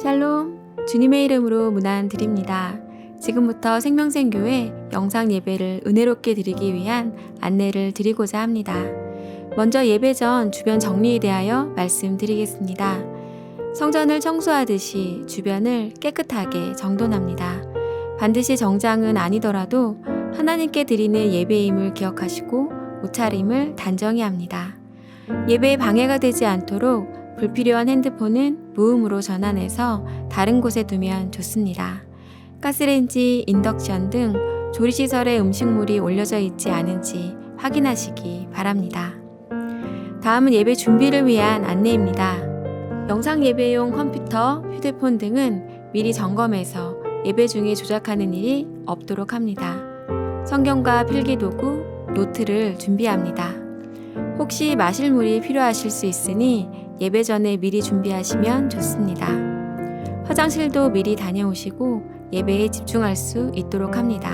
샬롬, 주님의 이름으로 문안 드립니다. 지금부터 생명샘교회 영상 예배를 은혜롭게 드리기 위한 안내를 드리고자 합니다. 먼저 예배 전 주변 정리에 대하여 말씀드리겠습니다. 성전을 청소하듯이 주변을 깨끗하게 정돈합니다. 반드시 정장은 아니더라도 하나님께 드리는 예배임을 기억하시고 옷차림을 단정히 합니다. 예배에 방해가 되지 않도록 불필요한 핸드폰은 무음으로 전환해서 다른 곳에 두면 좋습니다. 가스레인지, 인덕션 등 조리시설에 음식물이 올려져 있지 않은지 확인하시기 바랍니다. 다음은 예배 준비를 위한 안내입니다. 영상 예배용 컴퓨터, 휴대폰 등은 미리 점검해서 예배 중에 조작하는 일이 없도록 합니다. 성경과 필기도구, 노트를 준비합니다. 혹시 마실 물이 필요하실 수 있으니 예배 전에 미리 준비하시면 좋습니다. 화장실도 미리 다녀오시고 예배에 집중할 수 있도록 합니다.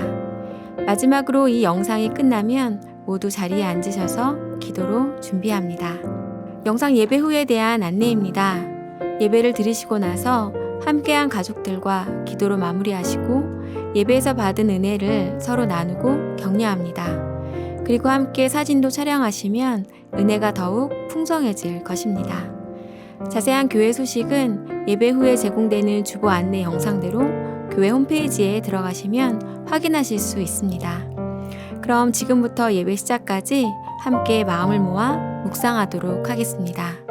마지막으로 이 영상이 끝나면 모두 자리에 앉으셔서 기도로 준비합니다. 영상 예배 후에 대한 안내입니다. 예배를 드리시고 나서 함께한 가족들과 기도로 마무리하시고 예배에서 받은 은혜를 서로 나누고 격려합니다. 그리고 함께 사진도 촬영하시면 은혜가 더욱 풍성해질 것입니다. 자세한 교회 소식은 예배 후에 제공되는 주보 안내 영상대로 교회 홈페이지에 들어가시면 확인하실 수 있습니다. 그럼 지금부터 예배 시작까지 함께 마음을 모아 묵상하도록 하겠습니다.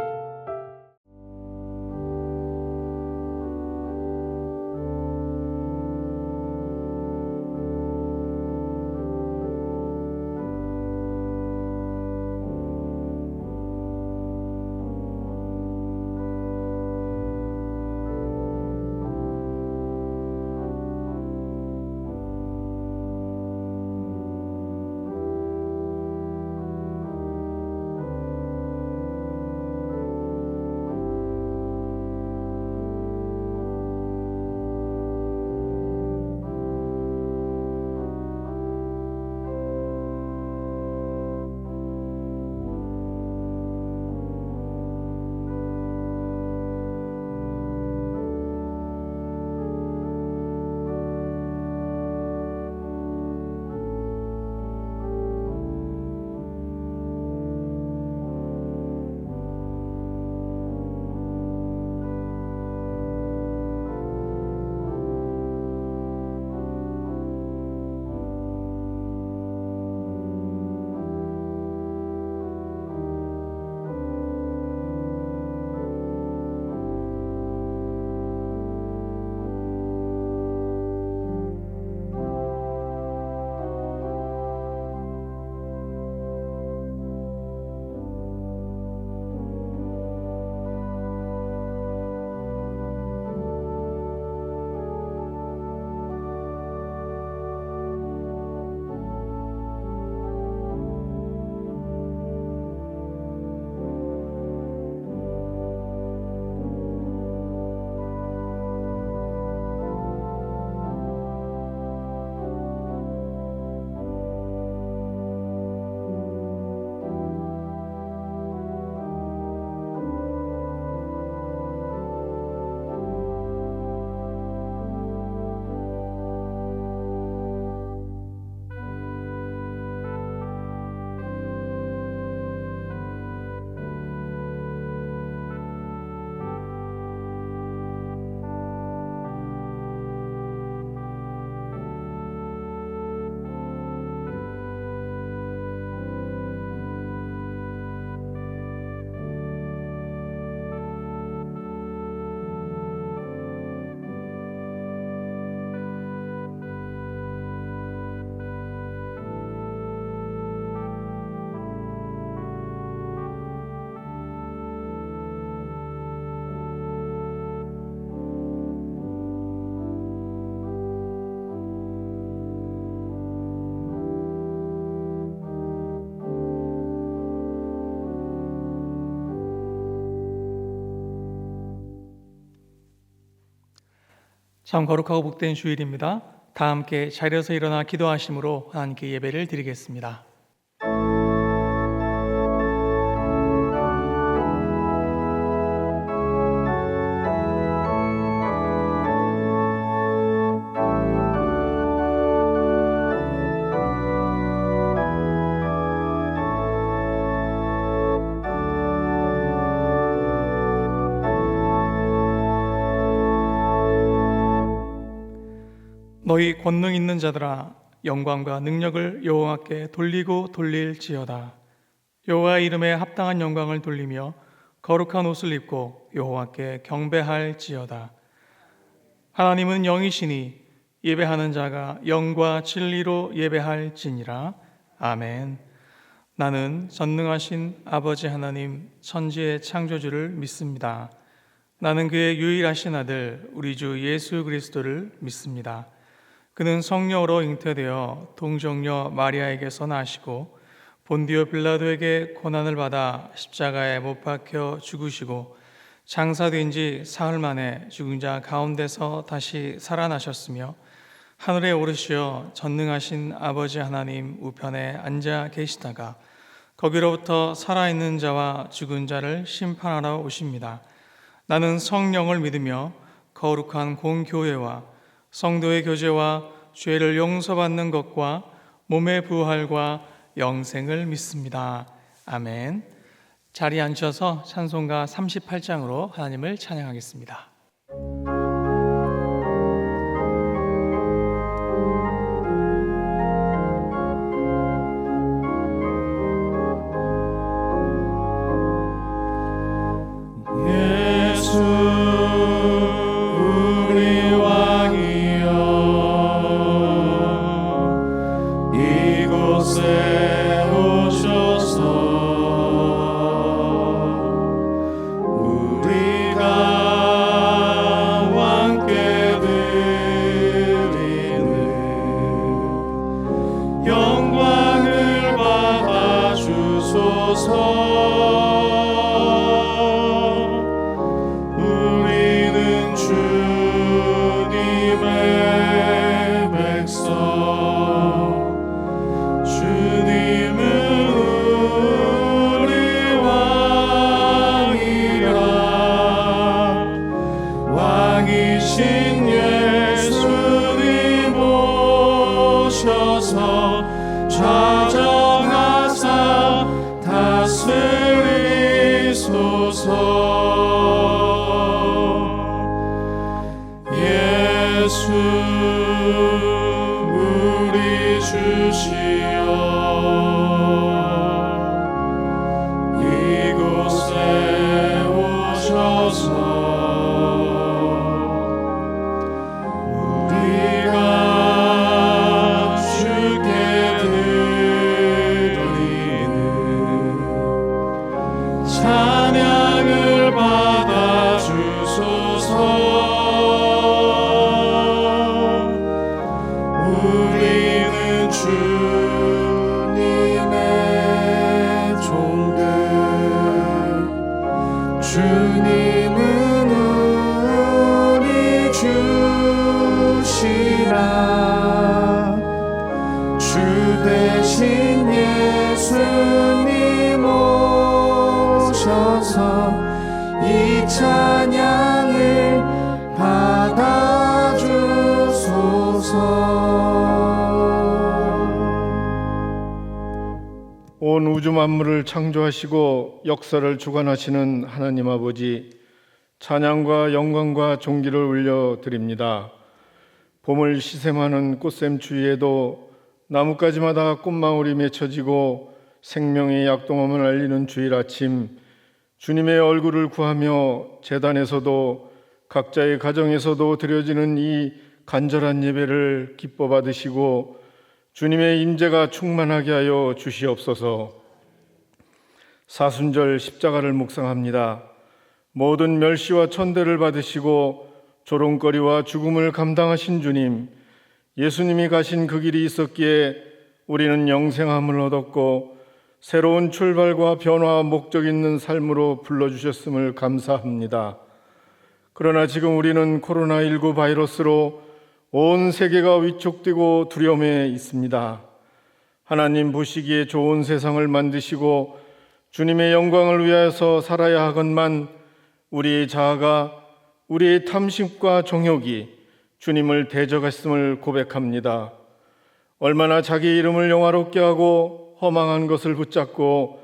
참 거룩하고 복된 주일입니다. 다 함께 자리에서 일어나 기도하심으로 하나님께 예배를 드리겠습니다. 너희 권능 있는 자들아 영광과 능력을 여호와께 돌리고 돌릴지어다. 여호와의 이름에 합당한 영광을 돌리며 거룩한 옷을 입고 여호와께 경배할지어다. 하나님은 영이시니 예배하는 자가 영과 진리로 예배할지니라. 아멘. 나는 전능하신 아버지 하나님 천지의 창조주를 믿습니다. 나는 그의 유일하신 아들 우리 주 예수 그리스도를 믿습니다. 그는 성령으로 잉태되어 동정녀 마리아에게서 나시고 본디오 빌라도에게 고난을 받아 십자가에 못 박혀 죽으시고 장사된 지 사흘 만에 죽은 자 가운데서 다시 살아나셨으며 하늘에 오르시어 전능하신 아버지 하나님 우편에 앉아 계시다가 거기로부터 살아있는 자와 죽은 자를 심판하러 오십니다. 나는 성령을 믿으며 거룩한 공교회와 성도의 교제와 죄를 용서받는 것과 몸의 부활과 영생을 믿습니다. 아멘. 자리에 앉으셔서 찬송가 38장으로 하나님을 찬양하겠습니다. 예수 우리 주시여 이곳에 오셔서 우리가 주께 드리는 찬양을 받아 주소서. 우리는 주님의 종들, 주님은 우리 주시라. 주 대신 예수님 오셔서 이 찬양을 받아주소서. 온 우주 만물을 창조하시고 역사를 주관하시는 하나님 아버지, 찬양과 영광과 존귀를 올려드립니다. 봄을 시샘하는 꽃샘 추위에도 나뭇가지마다 꽃망울이 맺혀지고 생명의 약동함을 알리는 주일 아침, 주님의 얼굴을 구하며 제단에서도 각자의 가정에서도 드려지는 이 간절한 예배를 기뻐 받으시고 주님의 임재가 충만하게 하여 주시옵소서. 사순절 십자가를 묵상합니다. 모든 멸시와 천대를 받으시고 조롱거리와 죽음을 감당하신 주님, 예수님이 가신 그 길이 있었기에 우리는 영생함을 얻었고 새로운 출발과 변화와 목적 있는 삶으로 불러주셨음을 감사합니다. 그러나 지금 우리는 코로나19 바이러스로 온 세계가 위축되고 두려움에 있습니다. 하나님 보시기에 좋은 세상을 만드시고 주님의 영광을 위하여서 살아야 하건만 우리의 자아가, 우리의 탐심과 정욕이 주님을 대적했음을 고백합니다. 얼마나 자기 이름을 영화롭게 하고 허망한 것을 붙잡고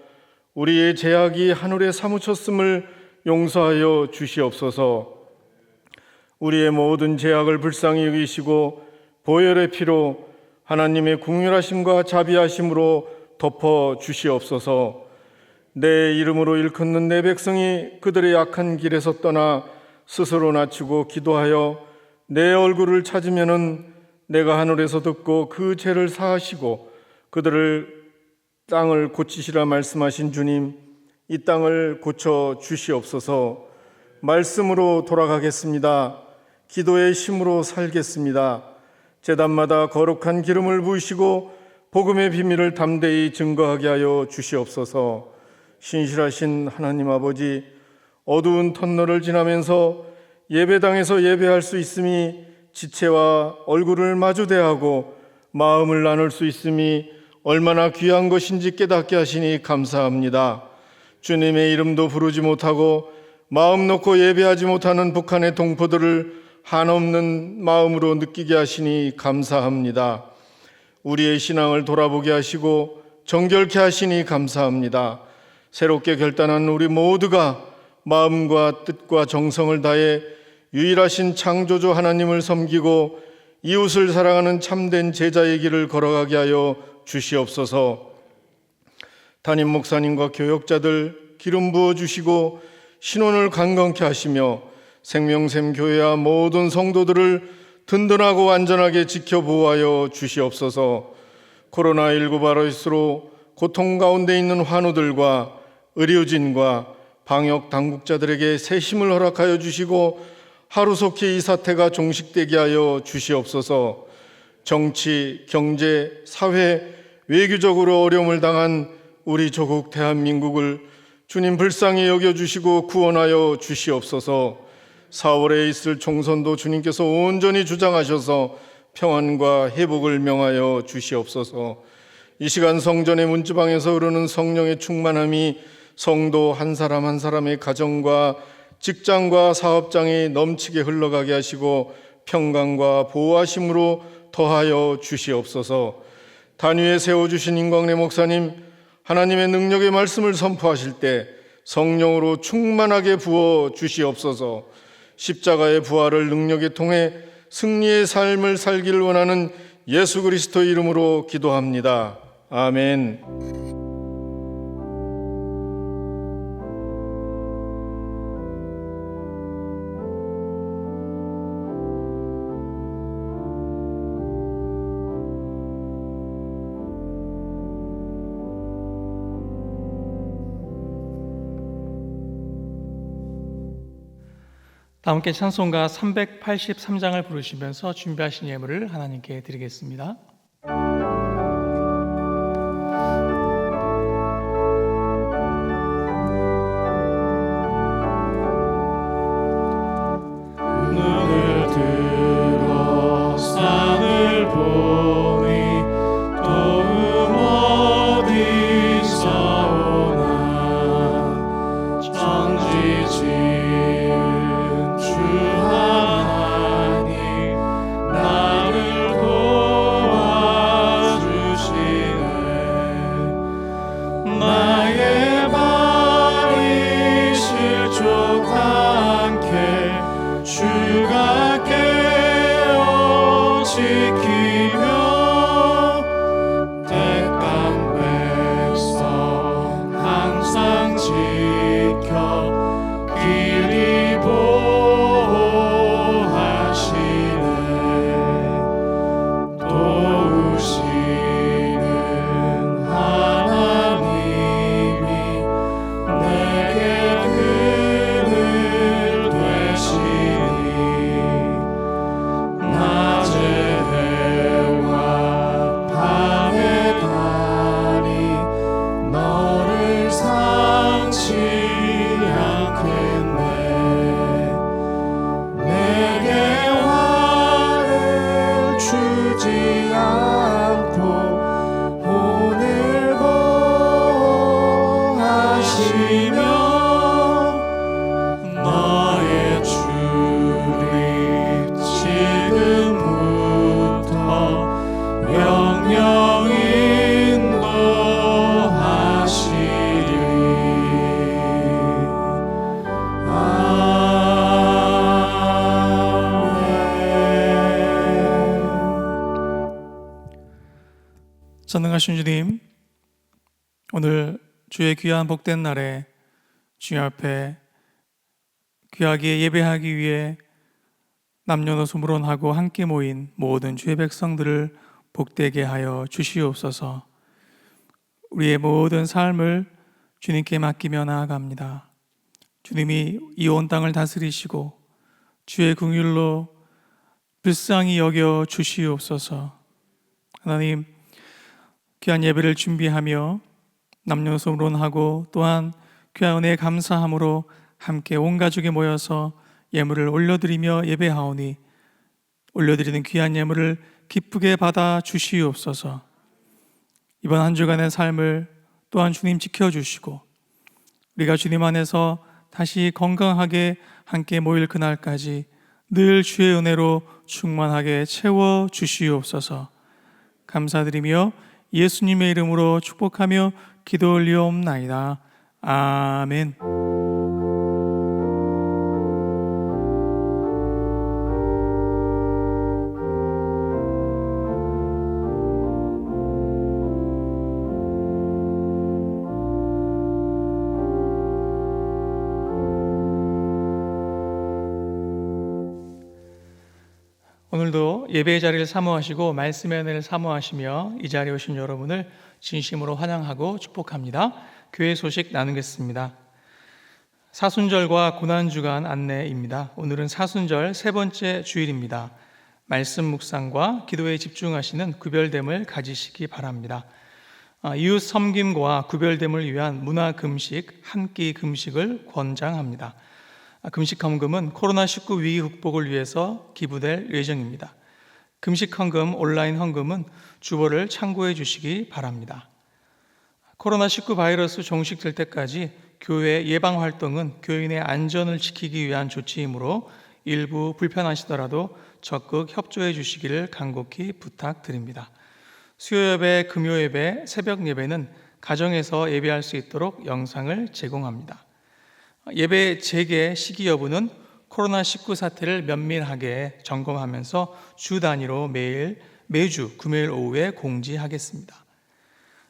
우리의 죄악이 하늘에 사무쳤음을 용서하여 주시옵소서. 우리의 모든 죄악을 불쌍히 여기시고 보혈의 피로 하나님의 궁휼하심과 자비하심으로 덮어 주시옵소서. 내 이름으로 일컫는 내 백성이 그들의 악한 길에서 떠나 스스로 낮추고 기도하여 내 얼굴을 찾으면은 내가 하늘에서 듣고 그 죄를 사하시고 그들을 땅을 고치시라 말씀하신 주님, 이 땅을 고쳐 주시옵소서. 말씀으로 돌아가겠습니다. 기도의 힘으로 살겠습니다. 제단마다 거룩한 기름을 부으시고 복음의 비밀을 담대히 증거하게 하여 주시옵소서. 신실하신 하나님 아버지, 어두운 터널을 지나면서 예배당에서 예배할 수 있음이 지체와 얼굴을 마주 대하고 마음을 나눌 수 있음이 얼마나 귀한 것인지 깨닫게 하시니 감사합니다. 주님의 이름도 부르지 못하고 마음 놓고 예배하지 못하는 북한의 동포들을 한없는 마음으로 느끼게 하시니 감사합니다. 우리의 신앙을 돌아보게 하시고 정결케 하시니 감사합니다. 새롭게 결단한 우리 모두가 마음과 뜻과 정성을 다해 유일하신 창조주 하나님을 섬기고 이웃을 사랑하는 참된 제자의 길을 걸어가게 하여 주시옵소서. 담임 목사님과 교역자들 기름 부어 주시고 신혼을 강건케 하시며 생명샘 교회와 모든 성도들을 든든하고 안전하게 지켜 보호하여 주시옵소서. 코로나19 바이러스로 고통 가운데 있는 환우들과 의료진과 방역 당국자들에게 새 힘을 허락하여 주시고 하루속히 이 사태가 종식되게 하여 주시옵소서. 정치, 경제, 사회, 외교적으로 어려움을 당한 우리 조국 대한민국을 주님 불쌍히 여겨주시고 구원하여 주시옵소서. 4월에 있을 총선도 주님께서 온전히 주장하셔서 평안과 회복을 명하여 주시옵소서. 이 시간 성전의 문지방에서 흐르는 성령의 충만함이 성도 한 사람 한 사람의 가정과 직장과 사업장이 넘치게 흘러가게 하시고 평강과 보호하심으로 더하여 주시옵소서. 단위에 세워주신 임광래 목사님, 하나님의 능력의 말씀을 선포하실 때 성령으로 충만하게 부어 주시옵소서. 십자가의 부활을 능력에 통해 승리의 삶을 살기를 원하는 예수 그리스도 이름으로 기도합니다. 아멘. 다 함께 찬송가 383장을 부르시면서 준비하신 예물을 하나님께 드리겠습니다. 눈을 들어 산을 보니 도움 어디서 오나 천지 지은 주 하나님 나를 도와주시네. 나의 발이 실족하게 주가 깨어 지키며 택한 백성 항상 지켜 길이 보호하시네. 도우시는 하나님이 내게 그늘 되시니 낮에 전능하신 주님, 오늘 주의 귀한 복된 날에 주님 앞에 귀하게 예배하기 위해 남녀노소 무론하고 함께 모인 모든 주의 백성들을 복되게 하여 주시옵소서. 우리의 모든 삶을 주님께 맡기며 나아갑니다. 주님이 이 온 땅을 다스리시고 주의 긍휼로 불쌍히 여겨 주시옵소서. 하나님, 귀한 예배를 준비하며 남녀노소 무론하고 또한 귀한 은혜에 감사함으로 함께 온 가족이 모여서 예물을 올려드리며 예배하오니 올려드리는 귀한 예물을 기쁘게 받아 주시옵소서. 이번 한 주간의 삶을 또한 주님 지켜주시고 우리가 주님 안에서 다시 건강하게 함께 모일 그날까지 늘 주의 은혜로 충만하게 채워 주시옵소서. 감사드리며 예수님의 이름으로 축복하며 기도 올리옵나이다. 아멘. 오늘도 예배의 자리를 사모하시고 말씀의 은혜를 사모하시며 이 자리에 오신 여러분을 진심으로 환영하고 축복합니다. 교회 소식 나누겠습니다. 사순절과 고난주간 안내입니다. 오늘은 사순절 세 번째 주일입니다. 말씀 묵상과 기도에 집중하시는 구별됨을 가지시기 바랍니다. 이웃 섬김과 구별됨을 위한 문화 금식, 한 끼 금식을 권장합니다. 금식 헌금은 코로나19 위기 극복을 위해서 기부될 예정입니다. 금식 헌금, 온라인 헌금은 주보를 참고해 주시기 바랍니다. 코로나19 바이러스 종식될 때까지 교회 예방 활동은 교인의 안전을 지키기 위한 조치이므로 일부 불편하시더라도 적극 협조해 주시기를 간곡히 부탁드립니다. 수요 예배, 금요 예배, 새벽 예배는 가정에서 예배할 수 있도록 영상을 제공합니다. 예배 재개 시기 여부는 코로나19 사태를 면밀하게 점검하면서 주 단위로 매주 금요일 오후에 공지하겠습니다.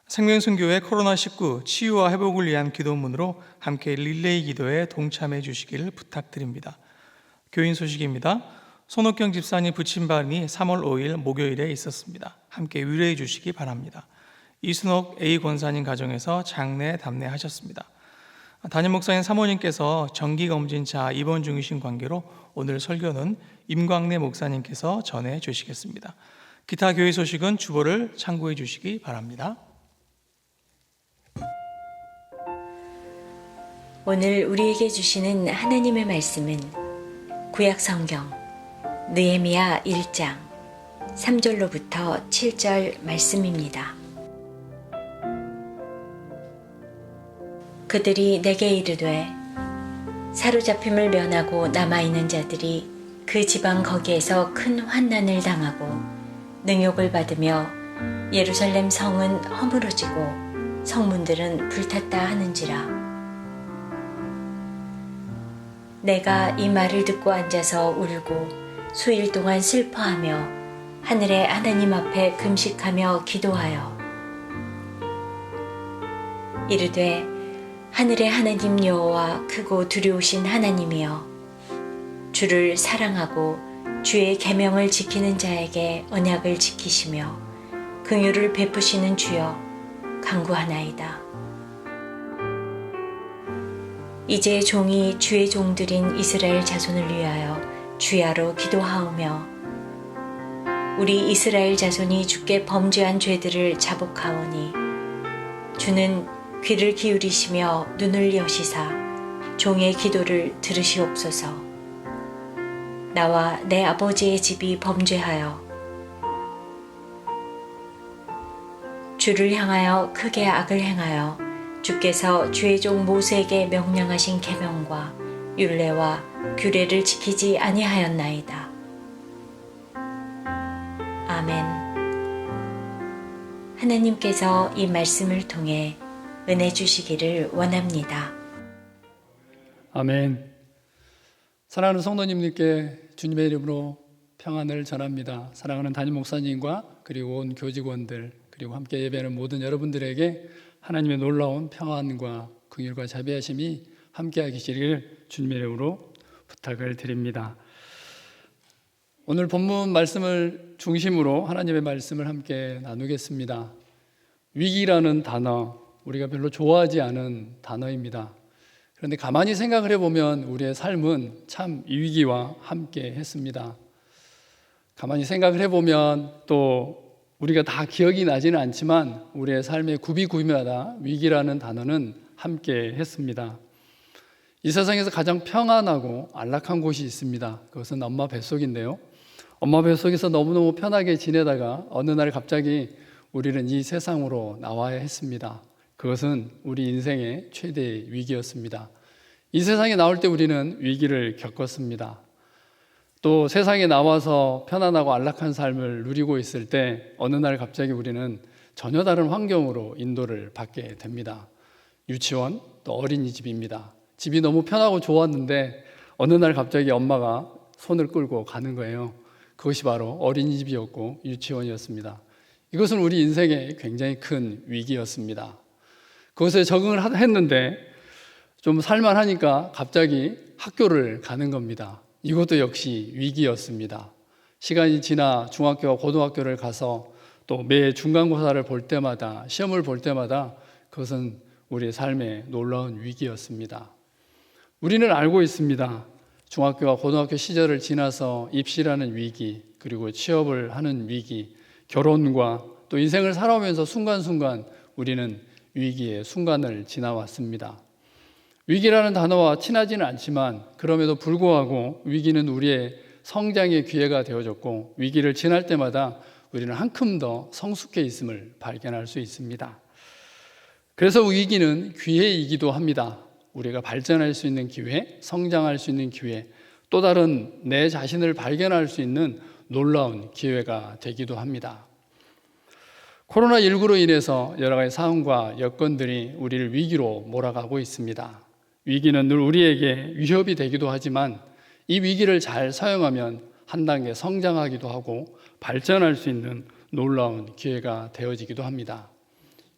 생명선교회 코로나19 치유와 회복을 위한 기도문으로 함께 릴레이 기도에 동참해 주시기를 부탁드립니다. 교인 소식입니다. 손옥경 집사님 부침반이 3월 5일 목요일에 있었습니다. 함께 위로해 주시기 바랍니다. 이순옥 A 권사님 가정에서 장례 담례하셨습니다. 담임 목사님 사모님께서 정기검진차 입원 중이신 관계로 오늘 설교는 임광래 목사님께서 전해 주시겠습니다. 기타 교회 소식은 주보를 참고해 주시기 바랍니다. 오늘 우리에게 주시는 하나님의 말씀은 구약 성경 느헤미야 1장 3절로부터 7절 말씀입니다. 그들이 내게 이르되 사로잡힘을 면하고 남아있는 자들이 그 지방 거기에서 큰 환난을 당하고 능욕을 받으며 예루살렘 성은 허물어지고 성문들은 불탔다 하는지라. 내가 이 말을 듣고 앉아서 울고 수일 동안 슬퍼하며 하늘의 하나님 앞에 금식하며 기도하여 이르되 하늘의 하나님 여호와 크고 두려우신 하나님이여 주를 사랑하고 주의 계명을 지키는 자에게 언약을 지키시며 긍휼을 베푸시는 주여 간구하나이다. 이제 종이 주의 종들인 이스라엘 자손을 위하여 주야로 기도하오며 우리 이스라엘 자손이 주께 범죄한 죄들을 자복하오니 주는 귀를 기울이시며 눈을 여시사 종의 기도를 들으시옵소서. 나와 내 아버지의 집이 범죄하여 주를 향하여 크게 악을 행하여 주께서 주의 종 모세에게 명령하신 계명과 율례와 규례를 지키지 아니하였나이다. 아멘. 하나님께서 이 말씀을 통해 은혜 주시기를 원합니다. 아멘. 사랑하는 성도님들께 주님의 이름으로 평안을 전합니다. 사랑하는 담임 목사님과 그리고 온 교직원들 그리고 함께 예배하는 모든 여러분들에게 하나님의 놀라운 평안과 긍휼과 자비하심이 함께하기 시기를 주님의 이름으로 부탁을 드립니다. 오늘 본문 말씀을 중심으로 하나님의 말씀을 함께 나누겠습니다. 위기라는 단어, 우리가 별로 좋아하지 않은 단어입니다. 그런데 가만히 생각을 해보면 우리의 삶은 참 이 위기와 함께 했습니다. 가만히 생각을 해보면 또 우리가 다 기억이 나지는 않지만 우리의 삶의 구비구비마다 위기라는 단어는 함께 했습니다. 이 세상에서 가장 평안하고 안락한 곳이 있습니다. 그것은 엄마 뱃속인데요. 엄마 뱃속에서 너무너무 편하게 지내다가 어느 날 갑자기 우리는 이 세상으로 나와야 했습니다. 그것은 우리 인생의 최대의 위기였습니다. 이 세상에 나올 때 우리는 위기를 겪었습니다. 또 세상에 나와서 편안하고 안락한 삶을 누리고 있을 때 어느 날 갑자기 우리는 전혀 다른 환경으로 인도를 받게 됩니다. 유치원, 또 어린이집입니다. 집이 너무 편하고 좋았는데 어느 날 갑자기 엄마가 손을 끌고 가는 거예요. 그것이 바로 어린이집이었고 유치원이었습니다. 이것은 우리 인생의 굉장히 큰 위기였습니다. 그것에 적응을 했는데 좀 살만하니까 갑자기 학교를 가는 겁니다. 이것도 역시 위기였습니다. 시간이 지나 중학교와 고등학교를 가서 또 매 중간고사를 볼 때마다, 시험을 볼 때마다 그것은 우리의 삶의 놀라운 위기였습니다. 우리는 알고 있습니다. 중학교와 고등학교 시절을 지나서 입시라는 위기, 그리고 취업을 하는 위기, 결혼과 또 인생을 살아오면서 순간순간 우리는 위기의 순간을 지나왔습니다. 위기라는 단어와 친하지는 않지만 그럼에도 불구하고 위기는 우리의 성장의 기회가 되어졌고 위기를 지날 때마다 우리는 한큼 더 성숙해 있음을 발견할 수 있습니다. 그래서 위기는 기회이기도 합니다. 우리가 발전할 수 있는 기회, 성장할 수 있는 기회, 또 다른 내 자신을 발견할 수 있는 놀라운 기회가 되기도 합니다. 코로나19로 인해서 여러 가지 상황과 여건들이 우리를 위기로 몰아가고 있습니다. 위기는 늘 우리에게 위협이 되기도 하지만 이 위기를 잘 사용하면 한 단계 성장하기도 하고 발전할 수 있는 놀라운 기회가 되어지기도 합니다.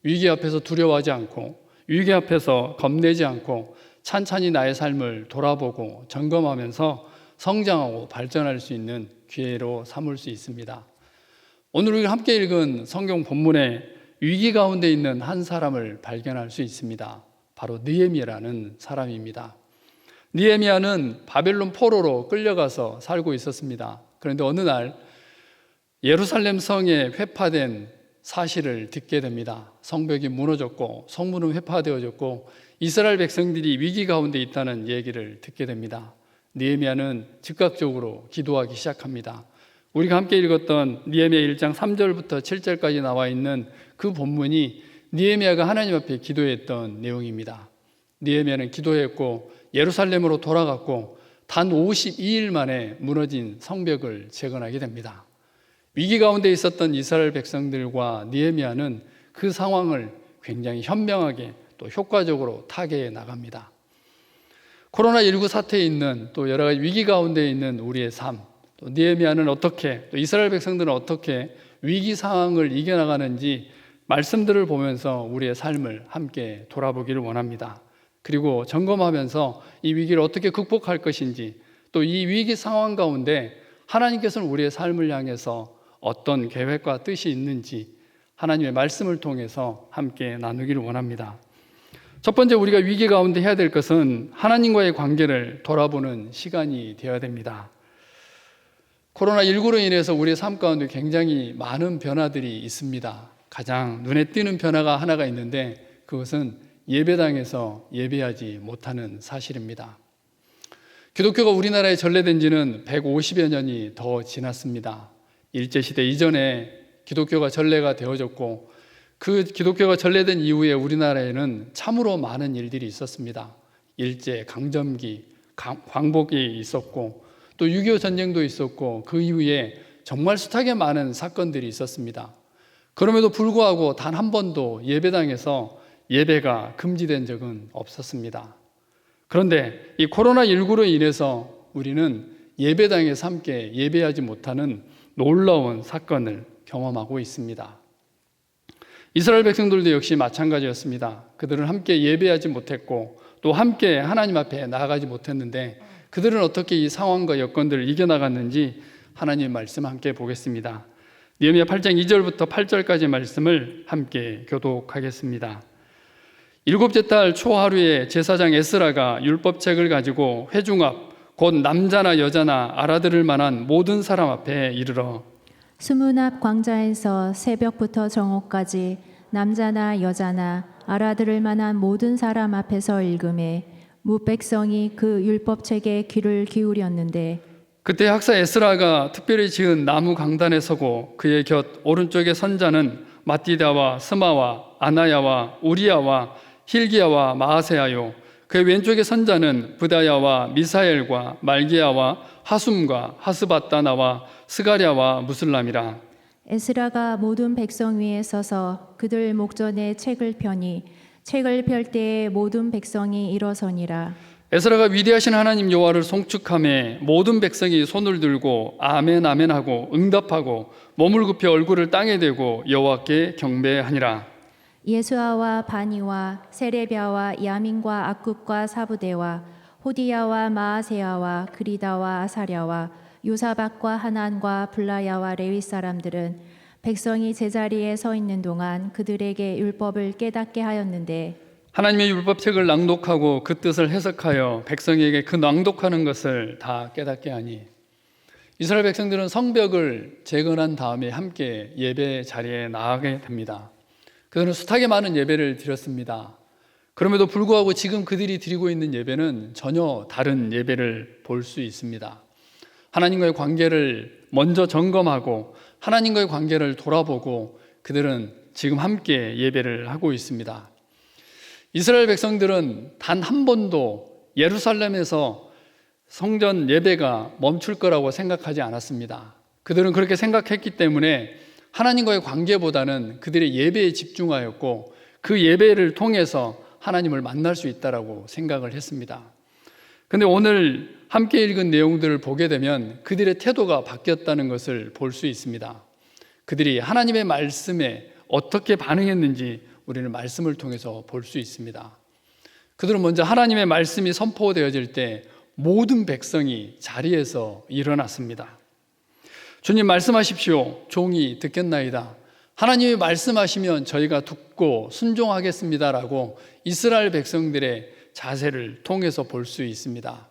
위기 앞에서 두려워하지 않고 위기 앞에서 겁내지 않고 찬찬히 나의 삶을 돌아보고 점검하면서 성장하고 발전할 수 있는 기회로 삼을 수 있습니다. 오늘 우리가 함께 읽은 성경 본문에 위기 가운데 있는 한 사람을 발견할 수 있습니다. 바로 느헤미야라는 사람입니다. 느헤미야는 바벨론 포로로 끌려가서 살고 있었습니다. 그런데 어느 날 예루살렘 성에 회파된 사실을 듣게 됩니다. 성벽이 무너졌고 성문은 회파되어졌고 이스라엘 백성들이 위기 가운데 있다는 얘기를 듣게 됩니다. 느헤미야는 즉각적으로 기도하기 시작합니다. 우리가 함께 읽었던 느헤미야 1장 3절부터 7절까지 나와 있는 그 본문이 느헤미야가 하나님 앞에 기도했던 내용입니다. 느헤미야는 기도했고 예루살렘으로 돌아갔고 단 52일 만에 무너진 성벽을 재건하게 됩니다. 위기 가운데 있었던 이스라엘 백성들과 느헤미야는 그 상황을 굉장히 현명하게 또 효과적으로 타개해 나갑니다. 코로나19 사태에 있는 또 여러 가지 위기 가운데 있는 우리의 삶, 또 느헤미야는 어떻게, 또 이스라엘 백성들은 어떻게 위기 상황을 이겨나가는지 말씀들을 보면서 우리의 삶을 함께 돌아보기를 원합니다. 그리고 점검하면서 이 위기를 어떻게 극복할 것인지, 또 이 위기 상황 가운데 하나님께서는 우리의 삶을 향해서 어떤 계획과 뜻이 있는지 하나님의 말씀을 통해서 함께 나누기를 원합니다. 첫 번째 우리가 위기 가운데 해야 될 것은 하나님과의 관계를 돌아보는 시간이 되어야 됩니다. 코로나19로 인해서 우리의 삶 가운데 굉장히 많은 변화들이 있습니다. 가장 눈에 띄는 변화가 하나가 있는데 그것은 예배당에서 예배하지 못하는 사실입니다. 기독교가 우리나라에 전래된 지는 150여 년이 더 지났습니다. 일제시대 이전에 기독교가 전래가 되어졌고 그 기독교가 전래된 이후에 우리나라에는 참으로 많은 일들이 있었습니다. 일제, 강점기, 광복이 있었고 또 6.25 전쟁도 있었고 그 이후에 정말 숱하게 많은 사건들이 있었습니다. 그럼에도 불구하고 단 한 번도 예배당에서 예배가 금지된 적은 없었습니다. 그런데 이 코로나19로 인해서 우리는 예배당에서 함께 예배하지 못하는 놀라운 사건을 경험하고 있습니다. 이스라엘 백성들도 역시 마찬가지였습니다. 그들은 함께 예배하지 못했고 또 함께 하나님 앞에 나아가지 못했는데 그들은 어떻게 이 상황과 여건들을 이겨나갔는지 하나님의 말씀 함께 보겠습니다. 느헤미야 8장 2절부터 8절까지 말씀을 함께 교독하겠습니다. 일곱째 달 초하루에 제사장 에스라가 율법책을 가지고 회중 앞 곧 남자나 여자나 알아들을 만한 모든 사람 앞에 이르러 수문 앞 광자에서 새벽부터 정오까지 남자나 여자나 알아들을 만한 모든 사람 앞에서 읽음에 무백성이 그 율법책에 귀를 기울였는데 그때 학사 에스라가 특별히 지은 나무 강단에 서고 그의 곁 오른쪽에 선자는 마띠다와 스마와 아나야와 우리야와 힐기야와 마아세야요 그의 왼쪽에 선자는 부다야와 미사엘과 말기야와 하숨과 하스바다나와 스가랴와 무슬람이라. 에스라가 모든 백성 위에 서서 그들 목전에 책을 펴니 책을 펼 때에 모든 백성이 일어서니라. 에스라가 위대하신 하나님 여호와를 송축하며 모든 백성이 손을 들고 아멘 아멘 하고 응답하고 몸을 굽혀 얼굴을 땅에 대고 여호와께 경배하니라. 예수아와 바니와 세레비아와 야민과 악굽과 사부대와 호디야와 마아세야와 그리다와 아사랴와 요사박과 하난과 블라야와 레위 사람들은 백성이 제자리에 서 있는 동안 그들에게 율법을 깨닫게 하였는데 하나님의 율법책을 낭독하고 그 뜻을 해석하여 백성에게 그 낭독하는 것을 다 깨닫게 하니 이스라엘 백성들은 성벽을 재건한 다음에 함께 예배 자리에 나가게 됩니다. 그들은 숱하게 많은 예배를 드렸습니다. 그럼에도 불구하고 지금 그들이 드리고 있는 예배는 전혀 다른 예배를 볼 수 있습니다. 하나님과의 관계를 먼저 점검하고 하나님과의 관계를 돌아보고 그들은 지금 함께 예배를 하고 있습니다. 이스라엘 백성들은 단 한 번도 예루살렘에서 성전 예배가 멈출 거라고 생각하지 않았습니다. 그들은 그렇게 생각했기 때문에 하나님과의 관계보다는 그들의 예배에 집중하였고 그 예배를 통해서 하나님을 만날 수 있다라고 생각을 했습니다. 그런데 오늘 함께 읽은 내용들을 보게 되면 그들의 태도가 바뀌었다는 것을 볼 수 있습니다. 그들이 하나님의 말씀에 어떻게 반응했는지 우리는 말씀을 통해서 볼 수 있습니다. 그들은 먼저 하나님의 말씀이 선포되어질 때 모든 백성이 자리에서 일어났습니다. 주님 말씀하십시오. 종이 듣겠나이다. 하나님이 말씀하시면 저희가 듣고 순종하겠습니다라고 이스라엘 백성들의 자세를 통해서 볼 수 있습니다.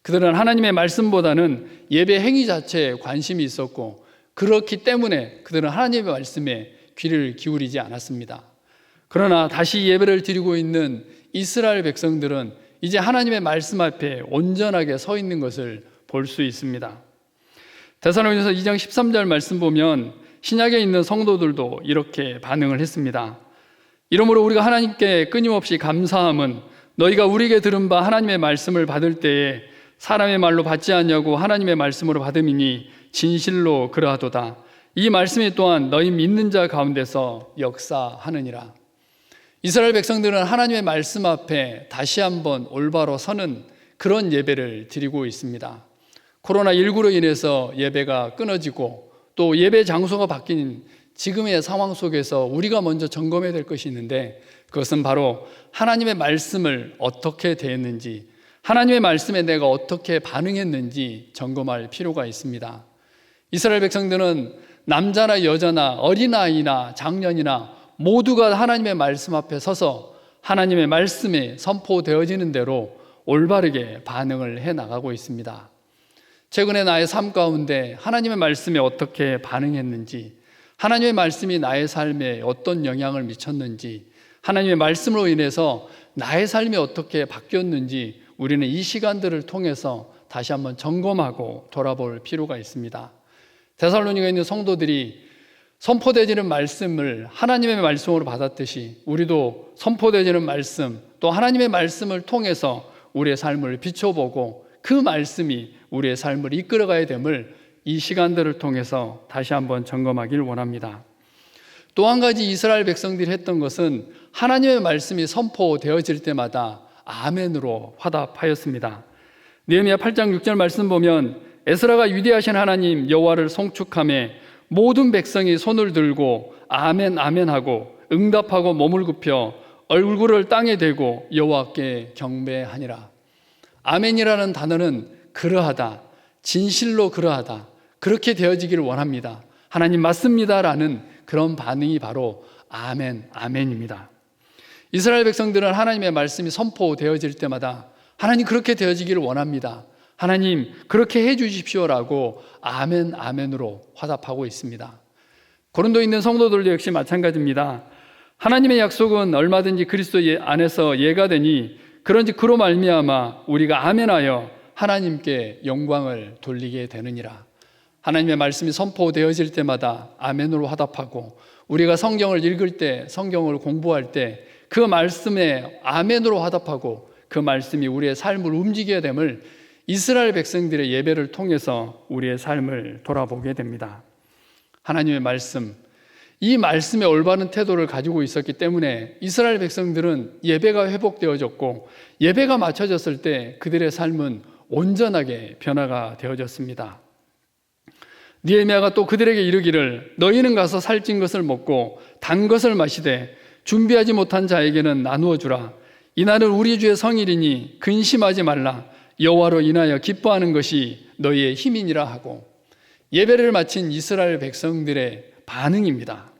그들은 하나님의 말씀보다는 예배 행위 자체에 관심이 있었고 그렇기 때문에 그들은 하나님의 말씀에 귀를 기울이지 않았습니다. 그러나 다시 예배를 드리고 있는 이스라엘 백성들은 이제 하나님의 말씀 앞에 온전하게 서 있는 것을 볼 수 있습니다. 데살로니가서 2장 13절 말씀 보면 신약에 있는 성도들도 이렇게 반응을 했습니다. 이러므로 우리가 하나님께 끊임없이 감사함은 너희가 우리에게 들은 바 하나님의 말씀을 받을 때에 사람의 말로 받지 않냐고 하나님의 말씀으로 받음이니 진실로 그러하도다. 이 말씀이 또한 너희 믿는 자 가운데서 역사하느니라. 이스라엘 백성들은 하나님의 말씀 앞에 다시 한번 올바로 서는 그런 예배를 드리고 있습니다. 코로나19로 인해서 예배가 끊어지고 또 예배 장소가 바뀐 지금의 상황 속에서 우리가 먼저 점검해야 될 것이 있는데 그것은 바로 하나님의 말씀을 어떻게 대했는지 하나님의 말씀에 내가 어떻게 반응했는지 점검할 필요가 있습니다. 이스라엘 백성들은 남자나 여자나 어린아이나 장년이나 모두가 하나님의 말씀 앞에 서서 하나님의 말씀에 선포되어지는 대로 올바르게 반응을 해나가고 있습니다. 최근에 나의 삶 가운데 하나님의 말씀에 어떻게 반응했는지, 하나님의 말씀이 나의 삶에 어떤 영향을 미쳤는지, 하나님의 말씀으로 인해서 나의 삶이 어떻게 바뀌었는지 우리는 이 시간들을 통해서 다시 한번 점검하고 돌아볼 필요가 있습니다. 데살로니가에 있는 성도들이 선포되어지는 말씀을 하나님의 말씀으로 받았듯이 우리도 선포되어지는 말씀 또 하나님의 말씀을 통해서 우리의 삶을 비춰보고 그 말씀이 우리의 삶을 이끌어가야 됨을 이 시간들을 통해서 다시 한번 점검하길 원합니다. 또 한 가지 이스라엘 백성들이 했던 것은 하나님의 말씀이 선포되어질 때마다 아멘으로 화답하였습니다. 느헤미야 8장 6절 말씀 보면 에스라가 위대하신 하나님 여호와를 송축하며 모든 백성이 손을 들고 아멘 아멘 하고 응답하고 몸을 굽혀 얼굴을 땅에 대고 여호와께 경배하니라. 아멘이라는 단어는 그러하다, 진실로 그러하다, 그렇게 되어지기를 원합니다, 하나님 맞습니다라는 그런 반응이 바로 아멘, 아멘입니다. 이스라엘 백성들은 하나님의 말씀이 선포되어질 때마다 하나님 그렇게 되어지기를 원합니다, 하나님 그렇게 해 주십시오라고 아멘, 아멘으로 화답하고 있습니다. 고린도에 있는 성도들도 역시 마찬가지입니다. 하나님의 약속은 얼마든지 그리스도 안에서 예가 되니 그런지 그로 말미암아 우리가 아멘하여 하나님께 영광을 돌리게 되느니라. 하나님의 말씀이 선포되어질 때마다 아멘으로 화답하고, 우리가 성경을 읽을 때, 성경을 공부할 때 그 말씀에 아멘으로 화답하고 그 말씀이 우리의 삶을 움직여야 됨을 이스라엘 백성들의 예배를 통해서 우리의 삶을 돌아보게 됩니다. 하나님의 말씀, 이 말씀에 올바른 태도를 가지고 있었기 때문에 이스라엘 백성들은 예배가 회복되어졌고, 예배가 맞춰졌을 때 그들의 삶은 온전하게 변화가 되어졌습니다. 느헤미야가 또 그들에게 이르기를 너희는 가서 살찐 것을 먹고 단 것을 마시되 준비하지 못한 자에게는 나누어 주라. 이날은 우리 주의 성일이니 근심하지 말라. 여호와로 인하여 기뻐하는 것이 너희의 힘이니라 하고, 예배를 마친 이스라엘 백성들의 반응입니다.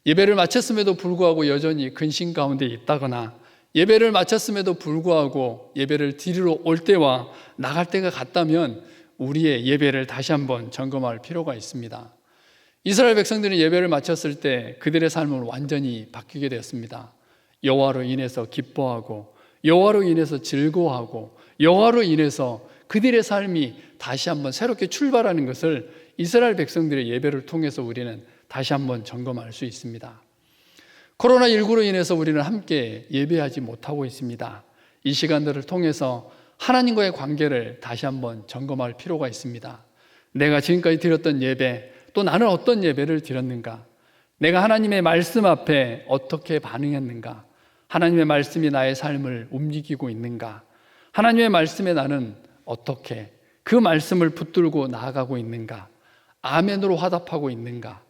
예배를 마쳤음에도 불구하고 여전히 근심 가운데 있다거나, 예배를 마쳤음에도 불구하고 예배를 드리러 올 때와 나갈 때가 같다면 우리의 예배를 다시 한번 점검할 필요가 있습니다. 이스라엘 백성들은 예배를 마쳤을 때 그들의 삶은 완전히 바뀌게 되었습니다. 여호와로 인해서 기뻐하고, 여호와로 인해서 즐거워하고, 여호와로 인해서 그들의 삶이 다시 한번 새롭게 출발하는 것을 이스라엘 백성들의 예배를 통해서 우리는 다시 한번 점검할 수 있습니다. 코로나19로 인해서 우리는 함께 예배하지 못하고 있습니다. 이 시간들을 통해서 하나님과의 관계를 다시 한번 점검할 필요가 있습니다. 내가 지금까지 드렸던 예배, 또 나는 어떤 예배를 드렸는가? 내가 하나님의 말씀 앞에 어떻게 반응했는가? 하나님의 말씀이 나의 삶을 움직이고 있는가? 하나님의 말씀에 나는 어떻게 그 말씀을 붙들고 나아가고 있는가? 아멘으로 화답하고 있는가?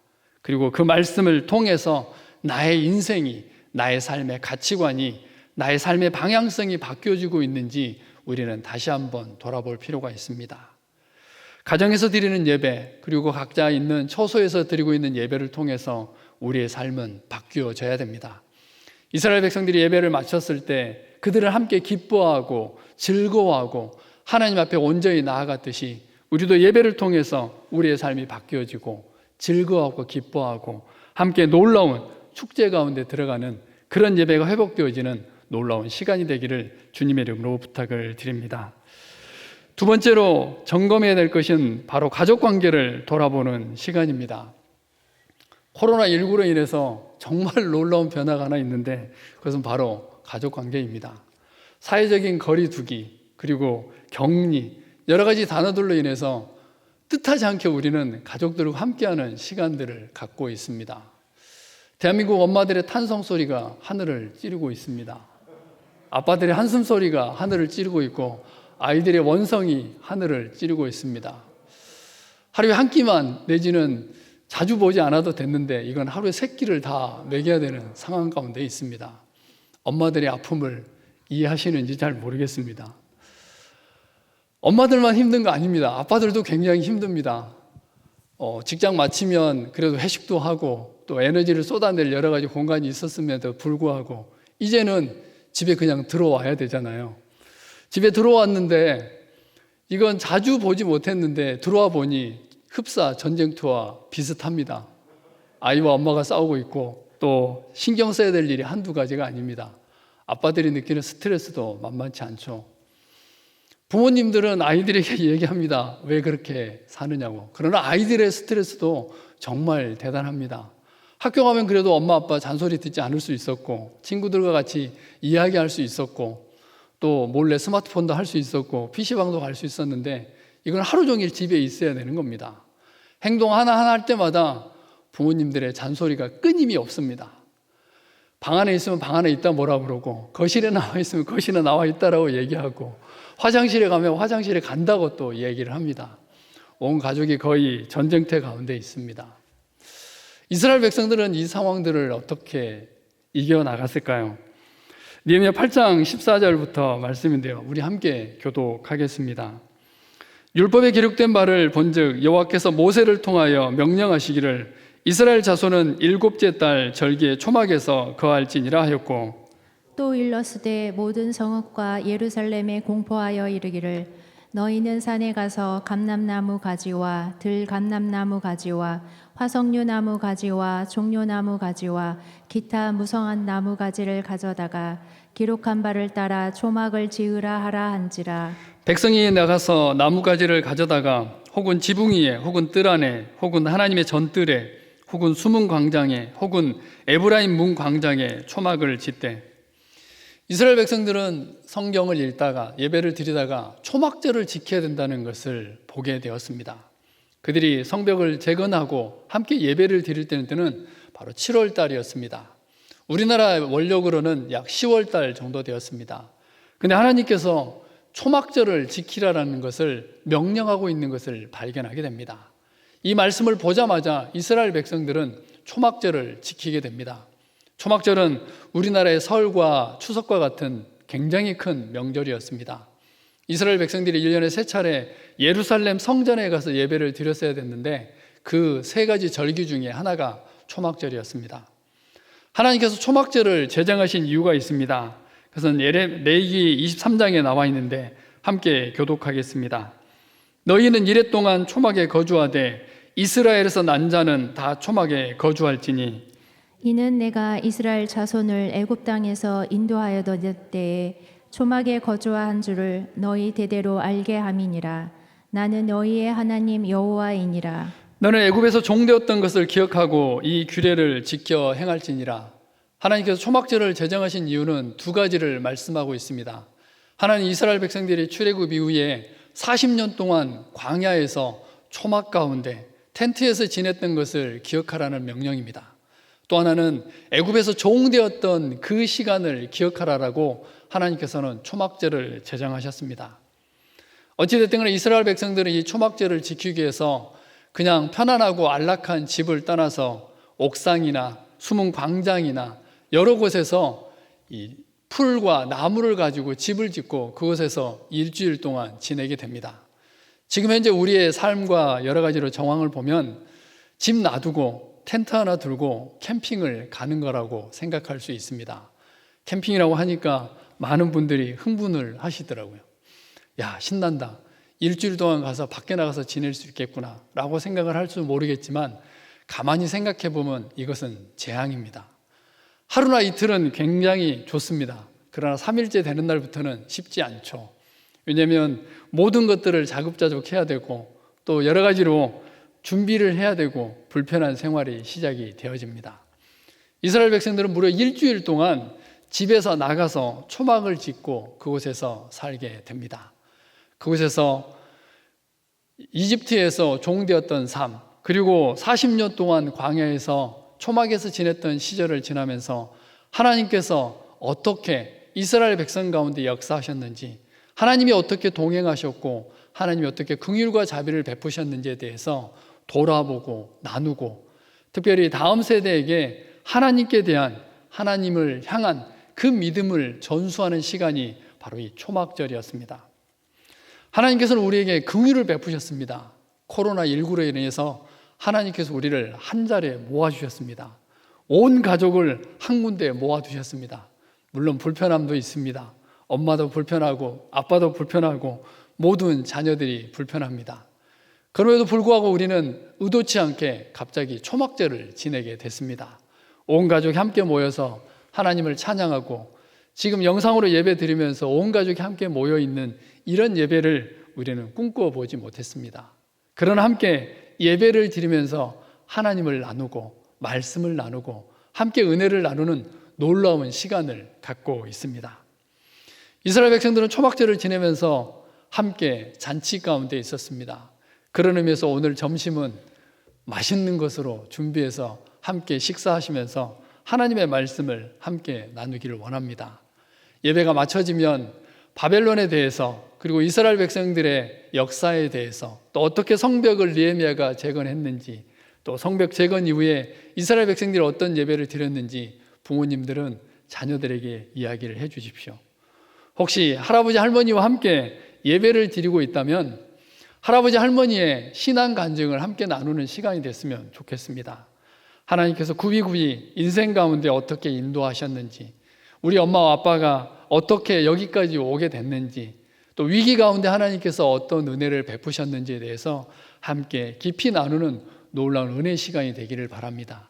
그리고 그 말씀을 통해서 나의 인생이, 나의 삶의 가치관이, 나의 삶의 방향성이 바뀌어지고 있는지 우리는 다시 한번 돌아볼 필요가 있습니다. 가정에서 드리는 예배, 그리고 각자 있는 처소에서 드리고 있는 예배를 통해서 우리의 삶은 바뀌어져야 됩니다. 이스라엘 백성들이 예배를 마쳤을 때 그들을 함께 기뻐하고 즐거워하고 하나님 앞에 온전히 나아갔듯이, 우리도 예배를 통해서 우리의 삶이 바뀌어지고 즐거워하고 기뻐하고 함께 놀라운 축제 가운데 들어가는 그런 예배가 회복되어지는 놀라운 시간이 되기를 주님의 이름으로 부탁을 드립니다. 두 번째로 점검해야 될 것은 바로 가족관계를 돌아보는 시간입니다. 코로나19로 인해서 정말 놀라운 변화가 하나 있는데 그것은 바로 가족관계입니다. 사회적인 거리 두기, 그리고 격리, 여러 가지 단어들로 인해서 뜻하지 않게 우리는 가족들과 함께하는 시간들을 갖고 있습니다. 대한민국 엄마들의 탄성 소리가 하늘을 찌르고 있습니다. 아빠들의 한숨 소리가 하늘을 찌르고 있고, 아이들의 원성이 하늘을 찌르고 있습니다. 하루에 한 끼만, 내지는 자주 보지 않아도 됐는데 이건 하루에 3끼를 다 먹여야 되는 상황 가운데 있습니다. 엄마들의 아픔을 이해하시는지 잘 모르겠습니다. 엄마들만 힘든 거 아닙니다. 아빠들도 굉장히 힘듭니다. 직장 마치면 그래도 회식도 하고 또 에너지를 쏟아낼 여러 가지 공간이 있었음에도 불구하고 이제는 집에 그냥 들어와야 되잖아요. 집에 들어왔는데 이건 자주 보지 못했는데 들어와 보니 흡사 전쟁터와 비슷합니다. 아이와 엄마가 싸우고 있고 또 신경 써야 될 일이 한두 가지가 아닙니다. 아빠들이 느끼는 스트레스도 만만치 않죠. 부모님들은 아이들에게 얘기합니다. 왜 그렇게 사느냐고. 그러나 아이들의 스트레스도 정말 대단합니다. 학교 가면 그래도 엄마 아빠 잔소리 듣지 않을 수 있었고, 친구들과 같이 이야기할 수 있었고, 또 몰래 스마트폰도 할 수 있었고, PC방도 갈 수 있었는데 이건 하루 종일 집에 있어야 되는 겁니다. 행동 하나하나 할 때마다 부모님들의 잔소리가 끊임이 없습니다. 방 안에 있으면 방 안에 있다 뭐라 그러고, 거실에 나와 있으면 거실에 나와 있다라고 얘기하고, 화장실에 가면 화장실에 간다고 또 얘기를 합니다. 온 가족이 거의 전쟁터 가운데 있습니다. 이스라엘 백성들은 이 상황들을 어떻게 이겨나갔을까요? 느헤미야 8장 14절부터 말씀인데요. 우리 함께 교독하겠습니다. 율법에 기록된 바를 본즉 여호와께서 모세를 통하여 명령하시기를 이스라엘 자손은 일곱째 달 절기에 초막에서 거할지니라 하였고, 또 일러스되 모든 성읍과 예루살렘에 공포하여 이르기를 너희는 산에 가서 감람나무 가지와 들감람나무 가지와 화석류나무 가지와 종려나무 가지와 기타 무성한 나무 가지를 가져다가 기록한 바를 따라 초막을 지으라 하라 한지라. 백성이 나가서 나무가지를 가져다가 혹은 지붕 위에 혹은 뜰 안에 혹은 하나님의 전뜰에 혹은 수문 광장에 혹은 에브라임 문 광장에 초막을 짓되, 이스라엘 백성들은 성경을 읽다가 예배를 드리다가 초막절을 지켜야 된다는 것을 보게 되었습니다. 그들이 성벽을 재건하고 함께 예배를 드릴 때는 바로 7월 달이었습니다. 우리나라 원력으로는 약 10월 달 정도 되었습니다. 근데 하나님께서 초막절을 지키라라는 것을 명령하고 있는 것을 발견하게 됩니다. 이 말씀을 보자마자 이스라엘 백성들은 초막절을 지키게 됩니다. 초막절은 우리나라의 설과 추석과 같은 굉장히 큰 명절이었습니다. 이스라엘 백성들이 1년에 3차례 예루살렘 성전에 가서 예배를 드렸어야 됐는데 그 3가지 절기 중에 하나가 초막절이었습니다. 하나님께서 초막절을 제정하신 이유가 있습니다. 그것은 레위기 23장에 나와 있는데 함께 교독하겠습니다. 너희는 이레 동안 초막에 거주하되 이스라엘에서 난 자는 다 초막에 거주할지니, 이는 내가 이스라엘 자손을 애굽 땅에서 인도하여던 때에 초막에 거주한 줄을 너희 대대로 알게 함이니라. 나는 너희의 하나님 여호와이니라. 너는 애굽에서 종되었던 것을 기억하고 이 규례를 지켜 행할지니라. 하나님께서 초막절을 제정하신 이유는 2가지를 말씀하고 있습니다. 하나님 이스라엘 백성들이 출애굽 이후에 40년 동안 광야에서 초막 가운데 텐트에서 지냈던 것을 기억하라는 명령입니다. 또 하나는 애굽에서 종되었던 그 시간을 기억하라라고 하나님께서는 초막절을 제정하셨습니다. 어찌됐든 간에 이스라엘 백성들은 이 초막절을 지키기 위해서 그냥 편안하고 안락한 집을 떠나서 옥상이나 수문 광장이나 여러 곳에서 이 풀과 나무를 가지고 집을 짓고 그곳에서 일주일 동안 지내게 됩니다. 지금 현재 우리의 삶과 여러 가지로 정황을 보면 집 놔두고 텐트 하나 들고 캠핑을 가는 거라고 생각할 수 있습니다. 캠핑이라고 하니까 많은 분들이 흥분을 하시더라고요. 야, 신난다. 일주일 동안 가서 밖에 나가서 지낼 수 있겠구나 라고 생각을 할지 모르겠지만 가만히 생각해 보면 이것은 재앙입니다. 하루나 이틀은 굉장히 좋습니다. 그러나 3일째 되는 날부터는 쉽지 않죠. 왜냐하면 모든 것들을 자급자족 해야 되고 또 여러 가지로 준비를 해야 되고 불편한 생활이 시작이 되어집니다. 이스라엘 백성들은 무려 일주일 동안 집에서 나가서 초막을 짓고 그곳에서 살게 됩니다. 그곳에서 이집트에서 종되었던 삶, 그리고 40년 동안 광야에서 초막에서 지냈던 시절을 지나면서 하나님께서 어떻게 이스라엘 백성 가운데 역사하셨는지, 하나님이 어떻게 동행하셨고 하나님이 어떻게 긍휼과 자비를 베푸셨는지에 대해서 돌아보고 나누고, 특별히 다음 세대에게 하나님께 대한, 하나님을 향한 그 믿음을 전수하는 시간이 바로 이 초막절이었습니다. 하나님께서는 우리에게 긍휼을 베푸셨습니다. 코로나19로 인해서 하나님께서 우리를 한 자리에 모아주셨습니다. 온 가족을 한 군데에 모아두셨습니다. 물론 불편함도 있습니다. 엄마도 불편하고 아빠도 불편하고 모든 자녀들이 불편합니다. 그럼에도 불구하고 우리는 의도치 않게 갑자기 초막절을 지내게 됐습니다. 온 가족이 함께 모여서 하나님을 찬양하고, 지금 영상으로 예배 드리면서 온 가족이 함께 모여 있는 이런 예배를 우리는 꿈꿔보지 못했습니다. 그러나 함께 예배를 드리면서 하나님을 나누고 말씀을 나누고 함께 은혜를 나누는 놀라운 시간을 갖고 있습니다. 이스라엘 백성들은 초막절을 지내면서 함께 잔치 가운데 있었습니다. 그런 의미에서 오늘 점심은 맛있는 것으로 준비해서 함께 식사하시면서 하나님의 말씀을 함께 나누기를 원합니다. 예배가 마쳐지면 바벨론에 대해서, 그리고 이스라엘 백성들의 역사에 대해서, 또 어떻게 성벽을 느헤미야가 재건했는지, 또 성벽 재건 이후에 이스라엘 백성들이 어떤 예배를 드렸는지 부모님들은 자녀들에게 이야기를 해 주십시오. 혹시 할아버지 할머니와 함께 예배를 드리고 있다면 할아버지 할머니의 신앙 간증을 함께 나누는 시간이 됐으면 좋겠습니다. 하나님께서 굽이굽이 인생 가운데 어떻게 인도하셨는지, 우리 엄마와 아빠가 어떻게 여기까지 오게 됐는지, 또 위기 가운데 하나님께서 어떤 은혜를 베푸셨는지에 대해서 함께 깊이 나누는 놀라운 은혜 시간이 되기를 바랍니다.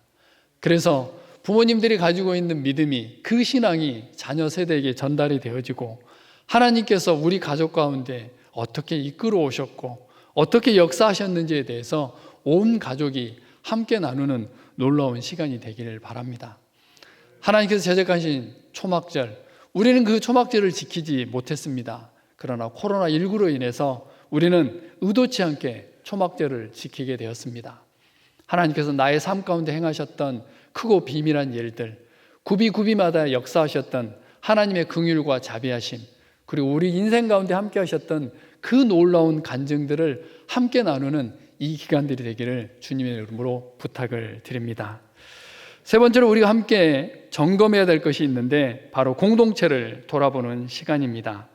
그래서 부모님들이 가지고 있는 믿음이, 그 신앙이 자녀 세대에게 전달이 되어지고 하나님께서 우리 가족 가운데 어떻게 이끌어 오셨고 어떻게 역사하셨는지에 대해서 온 가족이 함께 나누는 놀라운 시간이 되기를 바랍니다. 하나님께서 제작하신 초막절, 우리는 그 초막절을 지키지 못했습니다. 그러나 코로나19로 인해서 우리는 의도치 않게 초막절을 지키게 되었습니다. 하나님께서 나의 삶 가운데 행하셨던 크고 비밀한 일들, 굽이굽이마다 역사하셨던 하나님의 긍휼과 자비하심, 그리고 우리 인생 가운데 함께 하셨던 그 놀라운 간증들을 함께 나누는 이 기간들이 되기를 주님의 이름으로 부탁을 드립니다. 세 번째로 우리가 함께 점검해야 될 것이 있는데 바로 공동체를 돌아보는 시간입니다.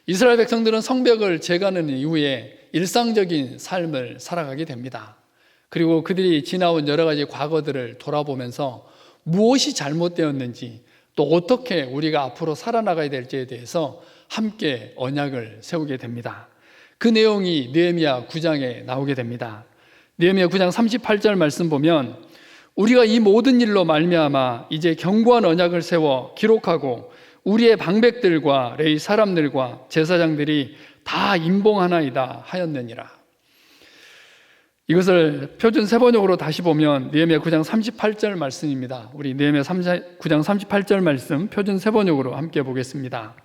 이스라엘 백성들은 성벽을 재건한 이후에 일상적인 삶을 살아가게 됩니다. 그리고 그들이 지나온 여러 가지 과거들을 돌아보면서 무엇이 잘못되었는지, 또 어떻게 우리가 앞으로 살아나가야 될지에 대해서 함께 언약을 세우게 됩니다. 그 내용이 느헤미야 9장에 나오게 됩니다. 느헤미야 9장 38절 말씀 보면 우리가 이 모든 일로 말미암아 이제 견고한 언약을 세워 기록하고 우리의 방백들과 레위 사람들과 제사장들이 다 임봉하나이다 하였느니라. 이것을 표준 세번역으로 다시 보면 느헤미야 9장 38절 말씀입니다. 우리 느헤미야 9장 38절 말씀 표준 세번역으로 함께 보겠습니다.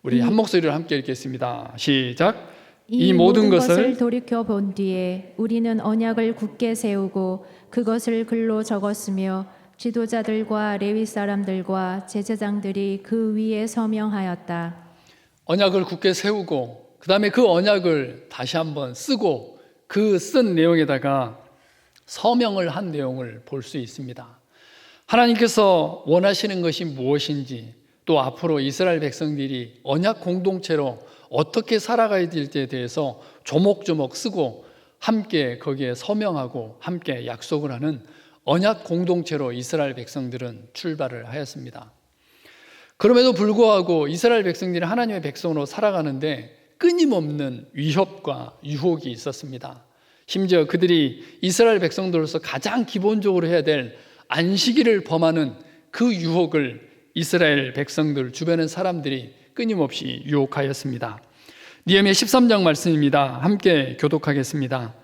우리 한 목소리로 함께 읽겠습니다. 시작. 이 모든 것을 돌이켜 본 뒤에 우리는 언약을 굳게 세우고 그것을 글로 적었으며 지도자들과 레위 사람들과 제사장들이 그 위에 서명하였다. 언약을 굳게 세우고 그 다음에 그 언약을 다시 한번 쓰고 그 쓴 내용에다가 서명을 한 내용을 볼 수 있습니다. 하나님께서 원하시는 것이 무엇인지, 또 앞으로 이스라엘 백성들이 언약 공동체로 어떻게 살아가야 될지에 대해서 조목조목 쓰고 함께 거기에 서명하고 함께 약속을 하는 언약 공동체로 이스라엘 백성들은 출발을 하였습니다. 그럼에도 불구하고 이스라엘 백성들이 하나님의 백성으로 살아가는데 끊임없는 위협과 유혹이 있었습니다. 심지어 그들이 이스라엘 백성들로서 가장 기본적으로 해야 될 안식일을 범하는 그 유혹을 이스라엘 백성들, 주변의 사람들이 끊임없이 유혹하였습니다. 느헤미야 13장 말씀입니다. 함께 교독하겠습니다.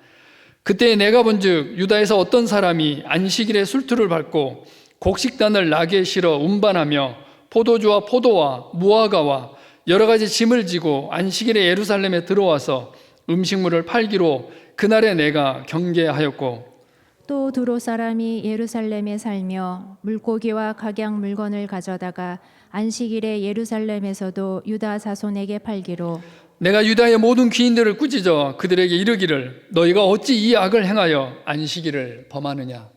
그때 내가 본즉 유다에서 어떤 사람이 안식일에 술투를 밟고 곡식단을 나귀에 실어 운반하며 포도주와 포도와 무화과와 여러 가지 짐을 지고 안식일에 예루살렘에 들어와서 음식물을 팔기로 그날에 내가 경계하였고, 또 두로 사람이 예루살렘에 살며 물고기와 각양 물건을 가져다가 안식일에 예루살렘에서도 유다 자손에게 팔기로 내가 유다의 모든 귀인들을 꾸짖어 그들에게 이르기를 너희가 어찌 이 악을 행하여 안식일을 범하느냐.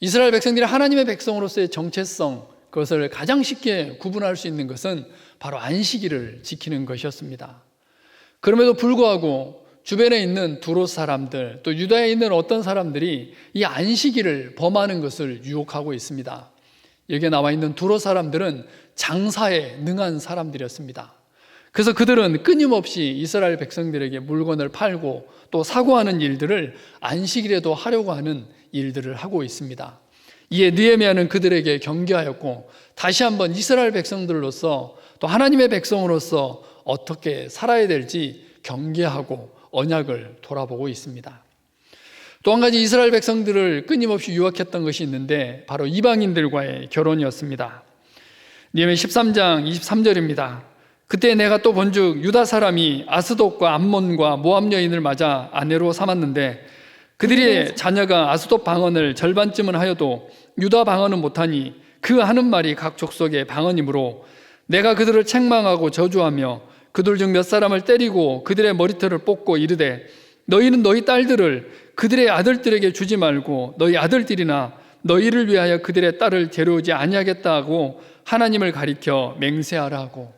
이스라엘 백성들이 하나님의 백성으로서의 정체성, 그것을 가장 쉽게 구분할 수 있는 것은 바로 안식일을 지키는 것이었습니다. 그럼에도 불구하고 주변에 있는 두로 사람들, 또 유다에 있는 어떤 사람들이 이 안식일을 범하는 것을 유혹하고 있습니다. 여기에 나와 있는 두로 사람들은 장사에 능한 사람들이었습니다. 그래서 그들은 끊임없이 이스라엘 백성들에게 물건을 팔고 또 사고하는 일들을 안식일에도 하려고 하는 일들을 하고 있습니다. 이에 느헤미야는 그들에게 경계하였고 다시 한번 이스라엘 백성들로서 또 하나님의 백성으로서 어떻게 살아야 될지 경계하고 언약을 돌아보고 있습니다. 또 한 가지 이스라엘 백성들을 끊임없이 유혹했던 것이 있는데 바로 이방인들과의 결혼이었습니다. 느헤미야 13장 23절입니다. 그때 내가 또 본즉 유다 사람이 아스돗과 암몬과 모압 여인을 맞아 아내로 삼았는데 그들의 자녀가 아스돗 방언을 절반쯤은 하여도 유다 방언은 못하니 그 하는 말이 각 족속의 방언이므로 내가 그들을 책망하고 저주하며 그들 중 몇 사람을 때리고 그들의 머리털을 뽑고 이르되 너희는 너희 딸들을 그들의 아들들에게 주지 말고 너희 아들들이나 너희를 위하여 그들의 딸을 데려오지 아니하겠다고 하나님을 가리켜 맹세하라 하고,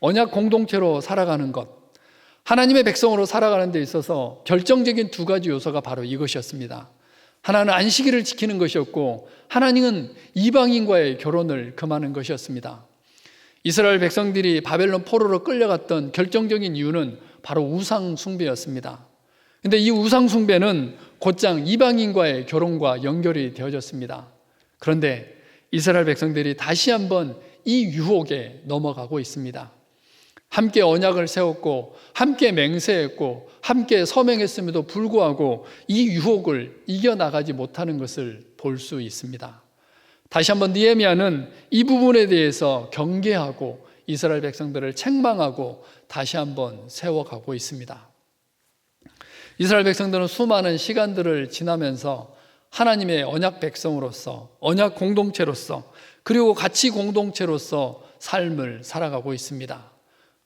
언약 공동체로 살아가는 것, 하나님의 백성으로 살아가는 데 있어서 결정적인 두 가지 요소가 바로 이것이었습니다. 하나는 안식일을 지키는 것이었고, 하나님은 이방인과의 결혼을 금하는 것이었습니다. 이스라엘 백성들이 바벨론 포로로 끌려갔던 결정적인 이유는 바로 우상 숭배였습니다. 근데 이 우상 숭배는 곧장 이방인과의 결혼과 연결이 되어졌습니다. 그런데 이스라엘 백성들이 다시 한번 이 유혹에 넘어가고 있습니다. 함께 언약을 세웠고 함께 맹세했고 함께 서명했음에도 불구하고 이 유혹을 이겨나가지 못하는 것을 볼 수 있습니다. 다시 한번 느헤미야는 이 부분에 대해서 경계하고 이스라엘 백성들을 책망하고 다시 한번 세워가고 있습니다. 이스라엘 백성들은 수많은 시간들을 지나면서 하나님의 언약 백성으로서, 언약 공동체로서, 그리고 가치 공동체로서 삶을 살아가고 있습니다.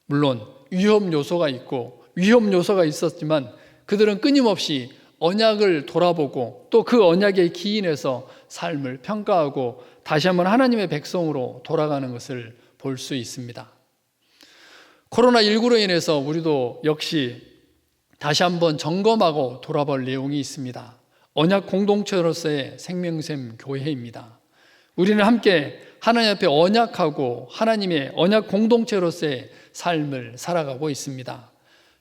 물론 위험 요소가 있고 위험 요소가 있었지만 그들은 끊임없이 언약을 돌아보고 또 그 언약에 기인해서 삶을 평가하고 다시 한번 하나님의 백성으로 돌아가는 것을 볼 수 있습니다. 코로나19로 인해서 우리도 역시 다시 한번 점검하고 돌아볼 내용이 있습니다. 언약 공동체로서의 생명샘 교회입니다. 우리는 함께 하나님 앞에 언약하고 하나님의 언약 공동체로서의 삶을 살아가고 있습니다.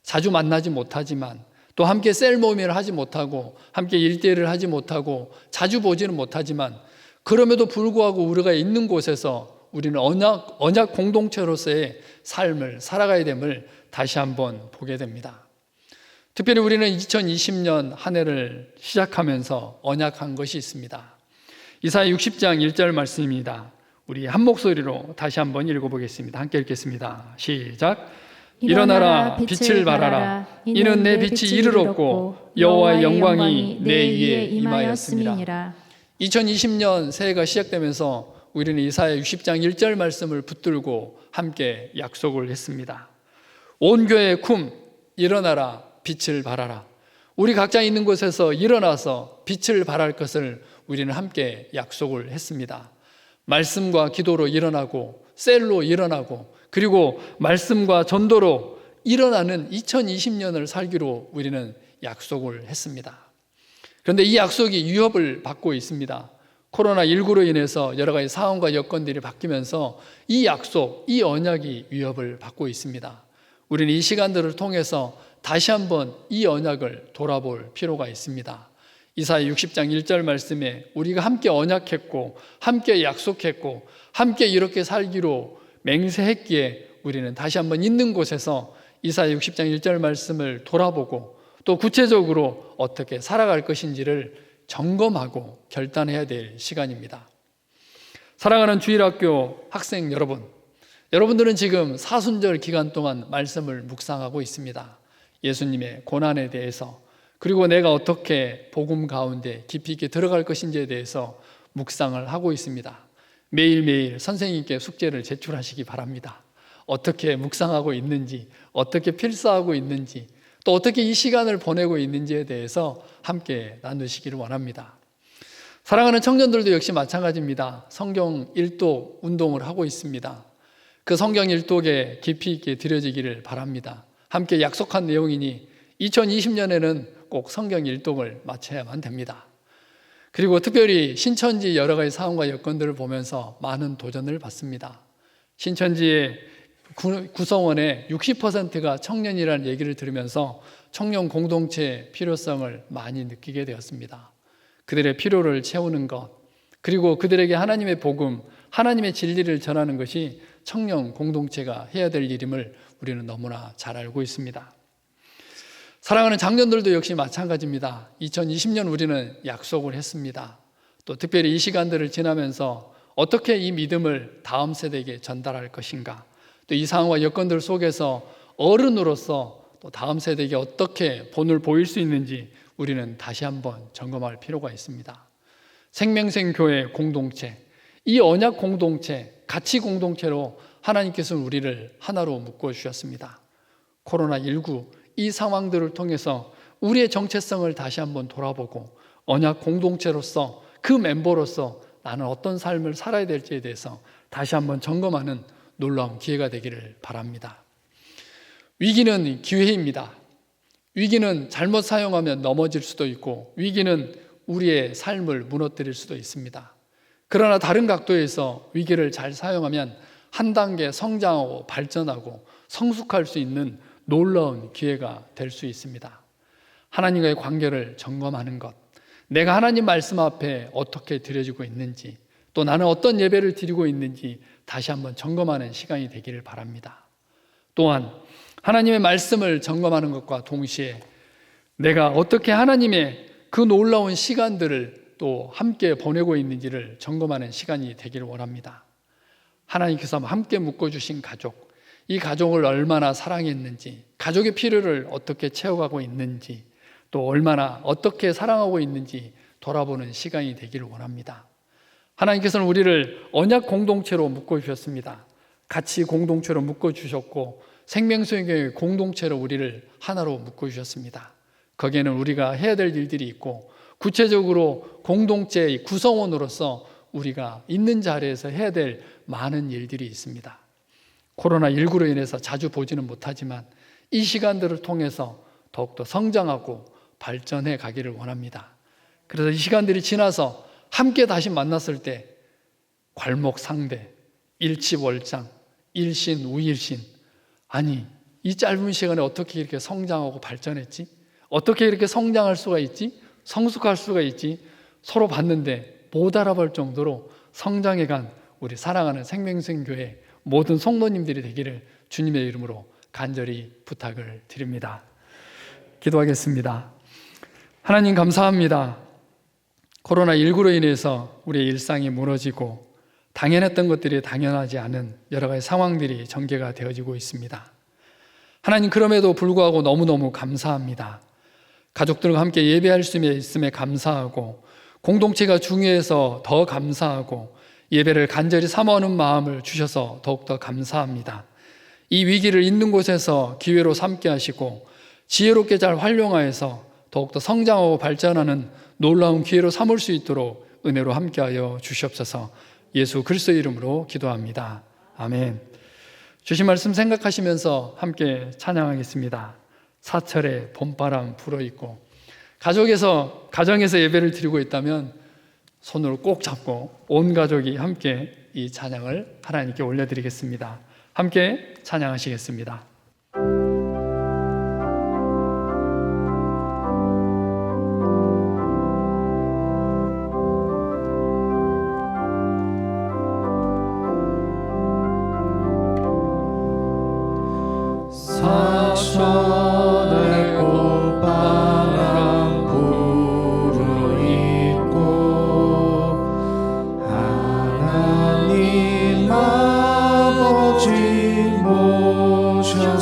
자주 만나지 못하지만 또 함께 셀 모임을 하지 못하고 함께 일대일을 하지 못하고 자주 보지는 못하지만 그럼에도 불구하고 우리가 있는 곳에서 우리는 언약 공동체로서의 삶을 살아가야 됨을 다시 한번 보게 됩니다. 특별히 우리는 2020년 한 해를 시작하면서 언약한 것이 있습니다. 이사야 60장 1절 말씀입니다. 우리 한 목소리로 다시 한번 읽어보겠습니다. 함께 읽겠습니다. 시작. 일어나라 빛을 발하라. 이는 내 빛이 이르렀고 여호와의 영광이 내 위에 임하였음이라. 2020년 새해가 시작되면서 우리는 이사야 60장 1절 말씀을 붙들고 함께 약속을 했습니다. 온 교회 쿰 일어나라 빛을 발하라. 우리 각자 있는 곳에서 일어나서 빛을 발할 것을 우리는 함께 약속을 했습니다. 말씀과 기도로 일어나고 셀로 일어나고 그리고 말씀과 전도로 일어나는 2020년을 살기로 우리는 약속을 했습니다. 그런데 이 약속이 위협을 받고 있습니다. 코로나19로 인해서 여러 가지 상황과 여건들이 바뀌면서 이 약속, 이 언약이 위협을 받고 있습니다. 우리는 이 시간들을 통해서 다시 한번 이 언약을 돌아볼 필요가 있습니다. 이사야 60장 1절 말씀에 우리가 함께 언약했고 함께 약속했고 함께 이렇게 살기로 맹세했기에 우리는 다시 한번 있는 곳에서 이사야 60장 1절 말씀을 돌아보고 또 구체적으로 어떻게 살아갈 것인지를 점검하고 결단해야 될 시간입니다. 사랑하는 주일학교 학생 여러분, 여러분들은 지금 사순절 기간 동안 말씀을 묵상하고 있습니다. 예수님의 고난에 대해서, 그리고 내가 어떻게 복음 가운데 깊이 있게 들어갈 것인지에 대해서 묵상을 하고 있습니다. 매일매일 선생님께 숙제를 제출하시기 바랍니다. 어떻게 묵상하고 있는지, 어떻게 필사하고 있는지, 또 어떻게 이 시간을 보내고 있는지에 대해서 함께 나누시기를 원합니다. 사랑하는 청년들도 역시 마찬가지입니다. 성경 일독 운동을 하고 있습니다. 그 성경 일독에 깊이 있게 들여지기를 바랍니다. 함께 약속한 내용이니 2020년에는 꼭 성경 일독을 마쳐야만 됩니다. 그리고 특별히 신천지 여러 가지 상황과 여건들을 보면서 많은 도전을 받습니다. 신천지의 구성원의 60%가 청년이라는 얘기를 들으면서 청년 공동체의 필요성을 많이 느끼게 되었습니다. 그들의 필요를 채우는 것, 그리고 그들에게 하나님의 복음, 하나님의 진리를 전하는 것이 청년 공동체가 해야 될 일임을 우리는 너무나 잘 알고 있습니다. 사랑하는 장년들도 역시 마찬가지입니다. 2020년 우리는 약속을 했습니다. 또 특별히 이 시간들을 지나면서 어떻게 이 믿음을 다음 세대에게 전달할 것인가, 또 이 상황과 여건들 속에서 어른으로서 또 다음 세대에게 어떻게 본을 보일 수 있는지 우리는 다시 한번 점검할 필요가 있습니다. 생명샘 교회 공동체, 이 언약 공동체, 가치 공동체로 하나님께서는 우리를 하나로 묶어 주셨습니다. 코로나19 이 상황들을 통해서 우리의 정체성을 다시 한번 돌아보고 언약 공동체로서 그 멤버로서 나는 어떤 삶을 살아야 될지에 대해서 다시 한번 점검하는 놀라운 기회가 되기를 바랍니다. 위기는 기회입니다. 위기는 잘못 사용하면 넘어질 수도 있고 위기는 우리의 삶을 무너뜨릴 수도 있습니다. 그러나 다른 각도에서 위기를 잘 사용하면 한 단계 성장하고 발전하고 성숙할 수 있는 놀라운 기회가 될 수 있습니다. 하나님과의 관계를 점검하는 것, 내가 하나님 말씀 앞에 어떻게 드려지고 있는지, 또 나는 어떤 예배를 드리고 있는지 다시 한번 점검하는 시간이 되기를 바랍니다. 또한 하나님의 말씀을 점검하는 것과 동시에 내가 어떻게 하나님의 그 놀라운 시간들을 또 함께 보내고 있는지를 점검하는 시간이 되기를 원합니다. 하나님께서 함께 묶어주신 가족, 이 가족을 얼마나 사랑했는지, 가족의 필요를 어떻게 채워가고 있는지, 또 얼마나 어떻게 사랑하고 있는지 돌아보는 시간이 되기를 원합니다. 하나님께서는 우리를 언약 공동체로 묶어주셨습니다. 같이 공동체로 묶어주셨고 생명수의 공동체로 우리를 하나로 묶어주셨습니다. 거기에는 우리가 해야 될 일들이 있고 구체적으로 공동체의 구성원으로서 우리가 있는 자리에서 해야 될 많은 일들이 있습니다. 코로나19로 인해서 자주 보지는 못하지만 이 시간들을 통해서 더욱더 성장하고 발전해 가기를 원합니다. 그래서 이 시간들이 지나서 함께 다시 만났을 때 괄목상대, 일치월장, 일신, 우일신, 아니 이 짧은 시간에 어떻게 이렇게 성장하고 발전했지? 어떻게 이렇게 성장할 수가 있지? 성숙할 수가 있지? 서로 봤는데 못 알아볼 정도로 성장해간 우리 사랑하는 생명생교회 모든 성도님들이 되기를 주님의 이름으로 간절히 부탁을 드립니다. 기도하겠습니다. 하나님 감사합니다. 코로나19로 인해서 우리의 일상이 무너지고 당연했던 것들이 당연하지 않은 여러 가지 상황들이 전개가 되어지고 있습니다. 하나님 그럼에도 불구하고 너무너무 감사합니다. 가족들과 함께 예배할 수 있음에 감사하고 공동체가 중요해서 더 감사하고 예배를 간절히 사모하는 마음을 주셔서 더욱더 감사합니다. 이 위기를 있는 곳에서 기회로 삼게 하시고 지혜롭게 잘 활용하여서 더욱더 성장하고 발전하는 놀라운 기회로 삼을 수 있도록 은혜로 함께하여 주시옵소서. 예수 그리스도의 이름으로 기도합니다. 아멘. 주신 말씀 생각하시면서 함께 찬양하겠습니다. 사철에 봄바람 불어있고, 가정에서 예배를 드리고 있다면 손으로 꼭 잡고 온 가족이 함께 이 찬양을 하나님께 올려드리겠습니다. 함께 찬양하시겠습니다. 사천에 꽃바람 불어있고 하나님 아버지 모셔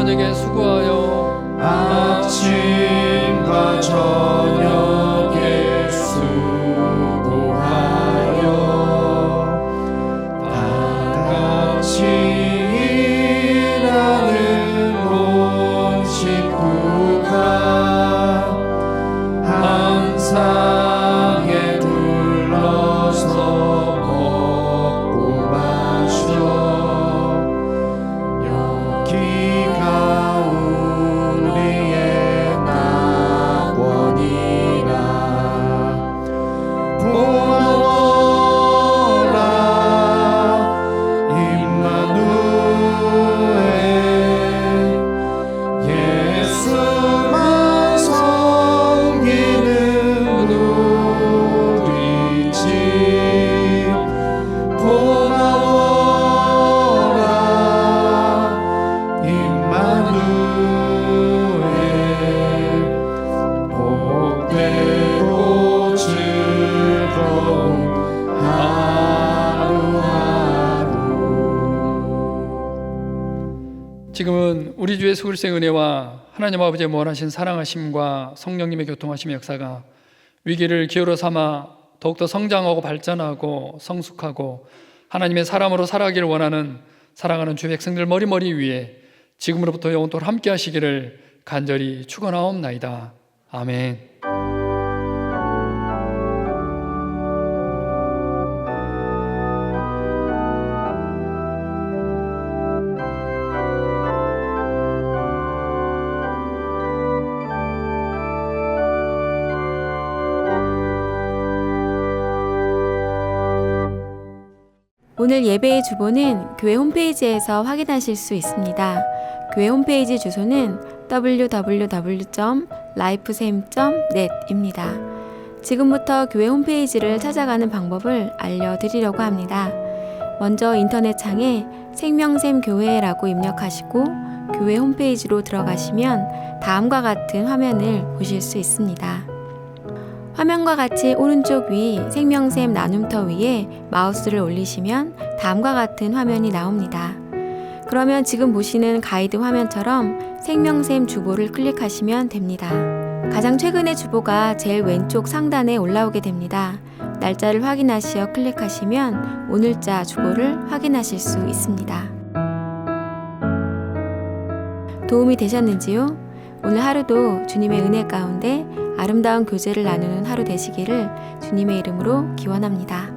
저녁에 수고하여 아침과 저녁에 수고하여 다 같이 일하는 온 식구가 한 상에 둘러서 먹고 마셔 여기가 우리의 낙원이라 고마워라 임마누엘 예수만 섬기는 우리 집 고마워라 임마누엘 복되고 즐거운 하루하루. 지금은 우리 주 예수 그리스도의 은혜와 하나님 아버지의 무한하신 사랑하심과 성령님의 교통하심의 역사가 위기를 기회로 삼아 더욱더 성장하고 발전하고 성숙하고 하나님의 사람으로 살아가기를 원하는 사랑하는 주 백성들 머리머리 위에 지금으로부터 영원토록 함께 하시기를 간절히 축원하옵나이다. 아멘. 오늘 예배의 주보는 교회 홈페이지에서 확인하실 수 있습니다. 교회 홈페이지 주소는 www.lifesam.net입니다. 지금부터 교회 홈페이지를 찾아가는 방법을 알려드리려고 합니다. 먼저 인터넷 창에 생명샘 교회라고 입력하시고 교회 홈페이지로 들어가시면 다음과 같은 화면을 보실 수 있습니다. 화면과 같이 오른쪽 위 생명샘 나눔터 위에 마우스를 올리시면 다음과 같은 화면이 나옵니다. 그러면 지금 보시는 가이드 화면처럼 생명샘 주보를 클릭하시면 됩니다. 가장 최근의 주보가 제일 왼쪽 상단에 올라오게 됩니다. 날짜를 확인하시어 클릭하시면 오늘자 주보를 확인하실 수 있습니다. 도움이 되셨는지요? 오늘 하루도 주님의 은혜 가운데 아름다운 교제를 나누는 하루 되시기를 주님의 이름으로 기원합니다.